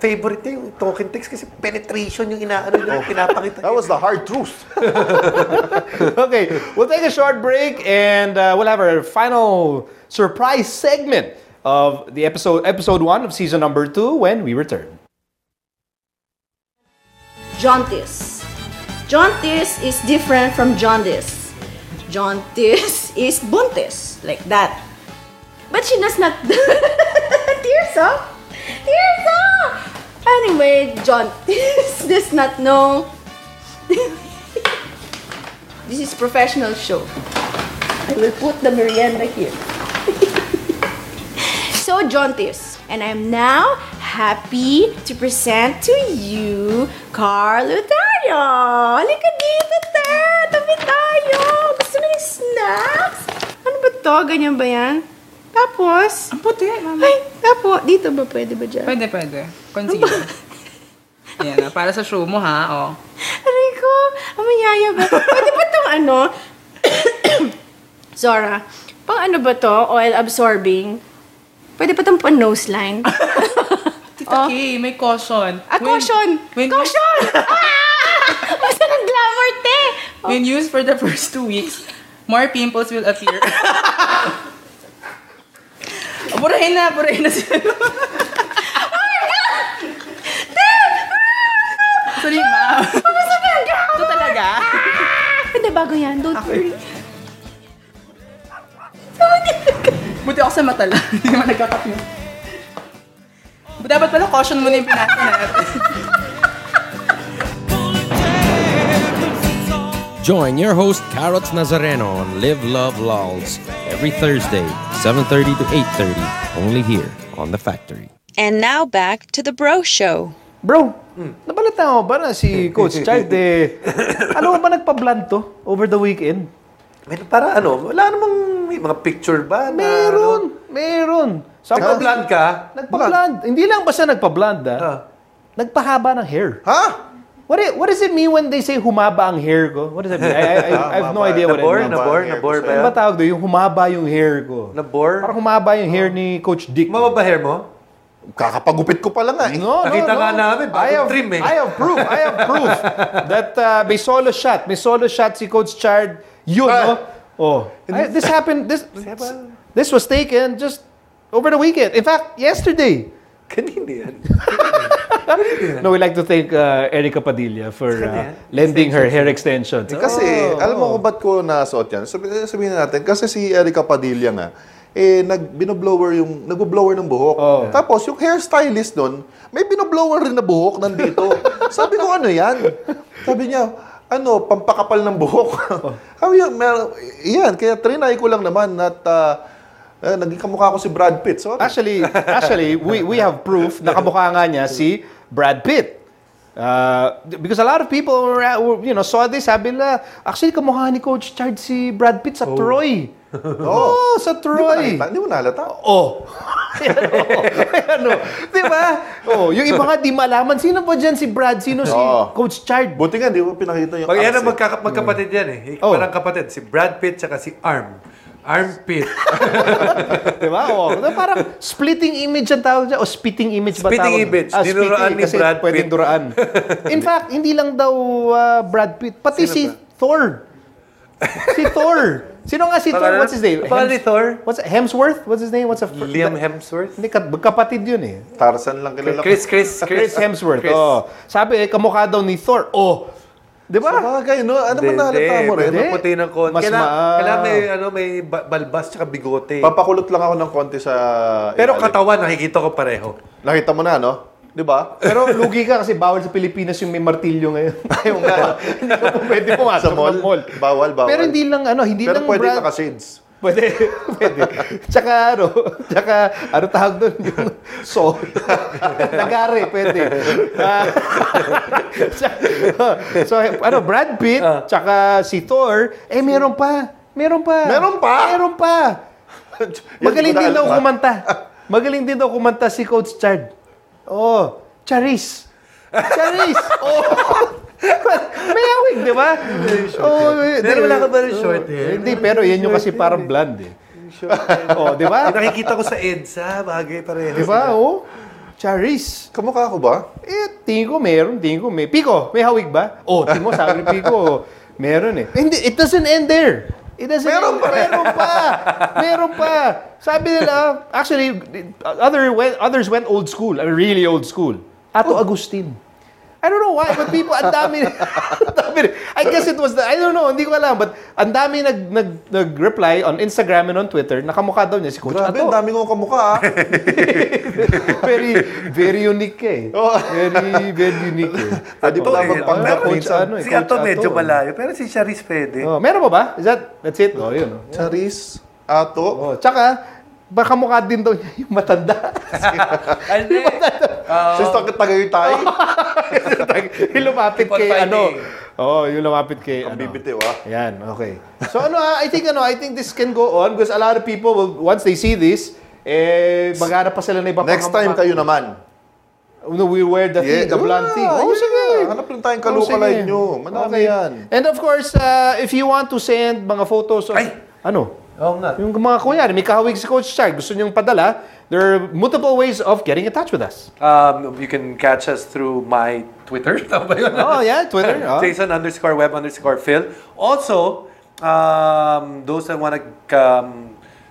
favorite niya yung Togetex kasi penetration yung pinapakita. That was the hard truth. Okay, we'll take a short break and we'll have our final surprise segment of the episode 1 of season number 2 when we return. Jaundice. Jaundice is different from jaundice. Jaundice is buntis, like that. But she does not... Tears up! Tears up! Anyway, jaundice does not know... This is professional show. I will put the merienda here. So, jaundice. And I'm now happy to present to you Carl Lutario. Halika dito, te! Tabi tayo! Gusto mo ng snacks? Ano ba to? Ganyan ba yan? Tapos? Ang puti, mama. Ay, tapos. Dito ba? Pwede ba dyan? Pwede. Concealer. Yan, para sa show mo, ha? Oh. Rico, amayaya ba? Pwede ba itong ano? Zora, pang ano ba to? Oil absorbing? Pwede ba itong nose line? Tita Kay, may caution. Caution! Caution! Basta ng glamour, te! When used for the first 2 weeks, more pimples will appear. Burahin na siya. Oh my God! Sorry, ma'am. Ito talaga. Hindi, bago yan. Don't worry. Buti ako sa mata lang. Hindi naman nagkakat mo. Dapat pala caution muna yung pinasa natin. Join your host, Carrots Nazareno, on Live, Love, Lols every Thursday, 7:30 to 8:30, only here on The Factory. And now back to the Bro Show. Bro, nabalita mo ba na si Coach Chard ano ba nagpa-blunt to over the weekend? Para wala namang may mga picture ba? Meron. Nagpa-blunt ka? Nagpa-blunt. Hindi lang basta nagpa-blunt, nagpahaba ng hair. Ha? What does it mean when they say humaba ang hair ko? What does that mean? I have no idea what it means. Nabor ba? Ano ba tawag doon? Yung humaba yung hair ko. Nabor? Parang humaba yung hair ni Coach Dick. Mama ba hair mo? Kakapagupit ko pa lang nga eh. Nakita nga namin, bagong trim eh. I have proof that may solo shot si Coach Chard. Yun, this happened, this was taken just over the weekend. In fact, yesterday. Kanina yan. No, we like to thank Erica Padilla for lending her hair extensions. Kasi, alam mo kung ba't ko nasuot yan? Sabihin natin, kasi si Erica Padilla nga, nag-blower ng buhok. Tapos, yung hairstylist doon, may binoblower rin na buhok nandito. Sabi ko, ano yan? Sabi niya, pampakapal ng buhok. Yan, kaya trinay ko lang naman at naging kamukha ko si Brad Pitt. So, actually, we have proof na kamukha nga niya si Brad Pitt. Because a lot of people saw this, sabi nila, actually kamukha ni Coach Chard si Brad Pitt sa Troy. Sa Troy. Hindi mo nalata? Di ba? Yung iba nga di malaman, sino pa dyan si Brad, sino si Coach Chard? Buti nga, di mo pinakita yung Pag yan ang magkapatid yan eh. Parang kapatid, si Brad Pitt tsaka si Armpit. Diba? Parang splitting image ang tawag dyan. O spitting image ba tawag? Spitting image. Dinuraan ni Brad Pitt. Pwedeng duraan. In fact, hindi lang daw Brad Pitt. Pati si Thor. Si Thor. Sino nga si Thor? What's his name? Thor? Hemsworth? What's his name? Liam Hemsworth? Hindi, kapatid yun eh. Tarzan lang kilala ko. Chris Hemsworth. Sabi, kamukha daw ni Thor. Diba? Sa bagay, no? Ano man nalata mo rin? Maputi ng konti. Kailangan may balbas tsaka bigote. Papakulot lang ako ng konti sa... Pero katawan, nakikita ko pareho. Nakita mo na, no? Di ba? Pero lugi ka kasi bawal sa Pilipinas yung may martilyo ngayon. Ayaw nga. Hindi ka pwede pumasok sa mall. Bawal. Pero hindi lang Pero lang pwede brand. naka-shades. Pwede. Tsaka tawag doon yung nagari, pwede. Brad Pitt, tsaka si Thor, meron pa. Magaling din daw kumanta si Coach Chard. Charis. May awig, di ba? Pero wala ka ba rin short hair? Hindi, pero yan yung kasi parang blonde eh. Di ba? Nakikita ko sa EDSA, bagay pareho. Di ba? Charis. Kamukha ko ba? Tingin ko meron. Pico, may hawig ba? Tingin mo, sabi ni Pico, meron eh. Hindi, it doesn't end there. Meron pa. Sabi nila, actually, others went old school, really old school. Ato Agustin. I don't know why, but people, ang dami. I guess it was I don't know, hindi ko alam, but ang dami nag-reply on Instagram and on Twitter, nakamukha daw niya si Coach Ato. Grabe, ang dami kong kamukha. Very unique eh. Very unique eh. Di ba Coach si Ato medyo malayo, pero si Charis pwede. Meron ba? That's it? Yun. Charis, Ato. Tsaka, baka mukha din daw niya yung matanda. Since Tagaytay. Yung lumapit kay yung lumapit kay Ang bibitiw Yan, okay. So I think this can go on because a lot of people will, once they see this, maghanap pa sila na iba. Next time kayo naman. No, we wear the thing, the blonde thing. Sige. Hanap lang tayong kalukalay nyo. Madami yan. And of course, if you want to send mga photos of... Ano? Oo nga. Yung mga kunyari, may kahawig si Coach Char, gusto niyong padala, there are multiple ways of getting in touch with us. You can catch us through my Twitter. Oh, yeah, Twitter. Jason_Web_Phil. Also, those that want to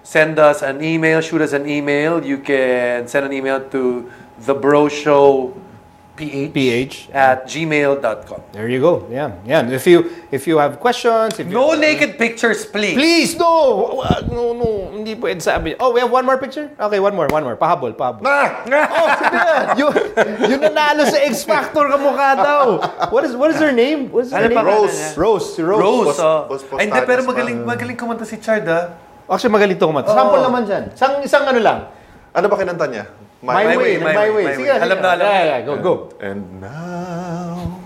send us an email, shoot us an email, you can send an email to thebroshow@gmail.com. There you go. Yeah. If you have questions, no naked pictures, please. Please, no. No. Hindi pwede sabi. Oh, we have one more picture? Okay, one more. Pahabol. Oh, sige. Yung nanalo sa X Factor kamukha daw. What is her name? What's her name? Rose. Ay, hindi, pero magaling kumanta si Chard, Actually, magaling to kumanta. Sample naman dyan. Isang ano lang. Ano ba kinanta niya? My way. Sige. Alam na. Yeah, go. And now...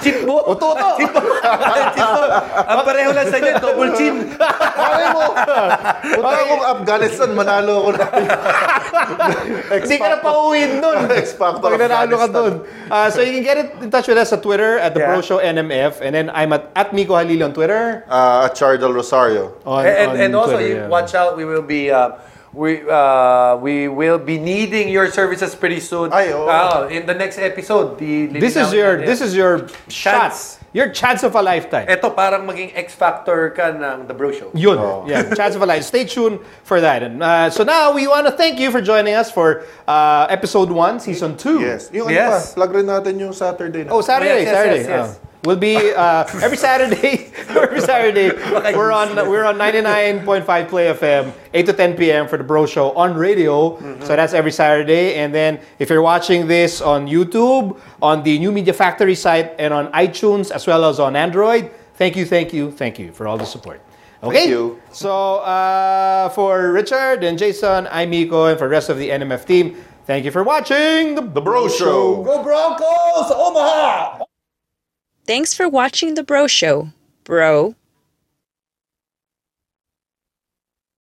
Chip mo? Toto. Ang pareho lang sa inyo, double chin. Bakit mo? Parang kung Afghanistan, manalo ako na. Hindi ka na pauwiin nun. X-Factor Pag nanalo ka dun. So you can get in touch with us sa Twitter at The Bro Show NMF. And then I'm at Miko Halili on Twitter. At Chardel Rosario. And also, Twitter, watch out, we will be... we will be needing your services pretty soon. In the next episode, this is your chance. Your chance of a lifetime. Ito parang maging X Factor ka ng The Bro Show. Yun. Yeah, chance of a lifetime. Stay tuned for that. And so now we want to thank you for joining us for episode 1, season 2. Yes. Yung ano pa, plug rin natin yung Saturday na. Oh, Saturday. Yes. We'll be every Saturday. We're on 99.5 Play FM, 8 to 10 p.m. for the Bro Show on radio. So that's every Saturday. And then if you're watching this on YouTube, on the New Media Factory site, and on iTunes as well as on Android, thank you for all the support. Okay. Thank you. So for Richard and Jason, I'm Miko, and for the rest of the NMF team, thank you for watching the Bro Show. Go Broncos! Omaha! Thanks for watching The Bro Show, bro.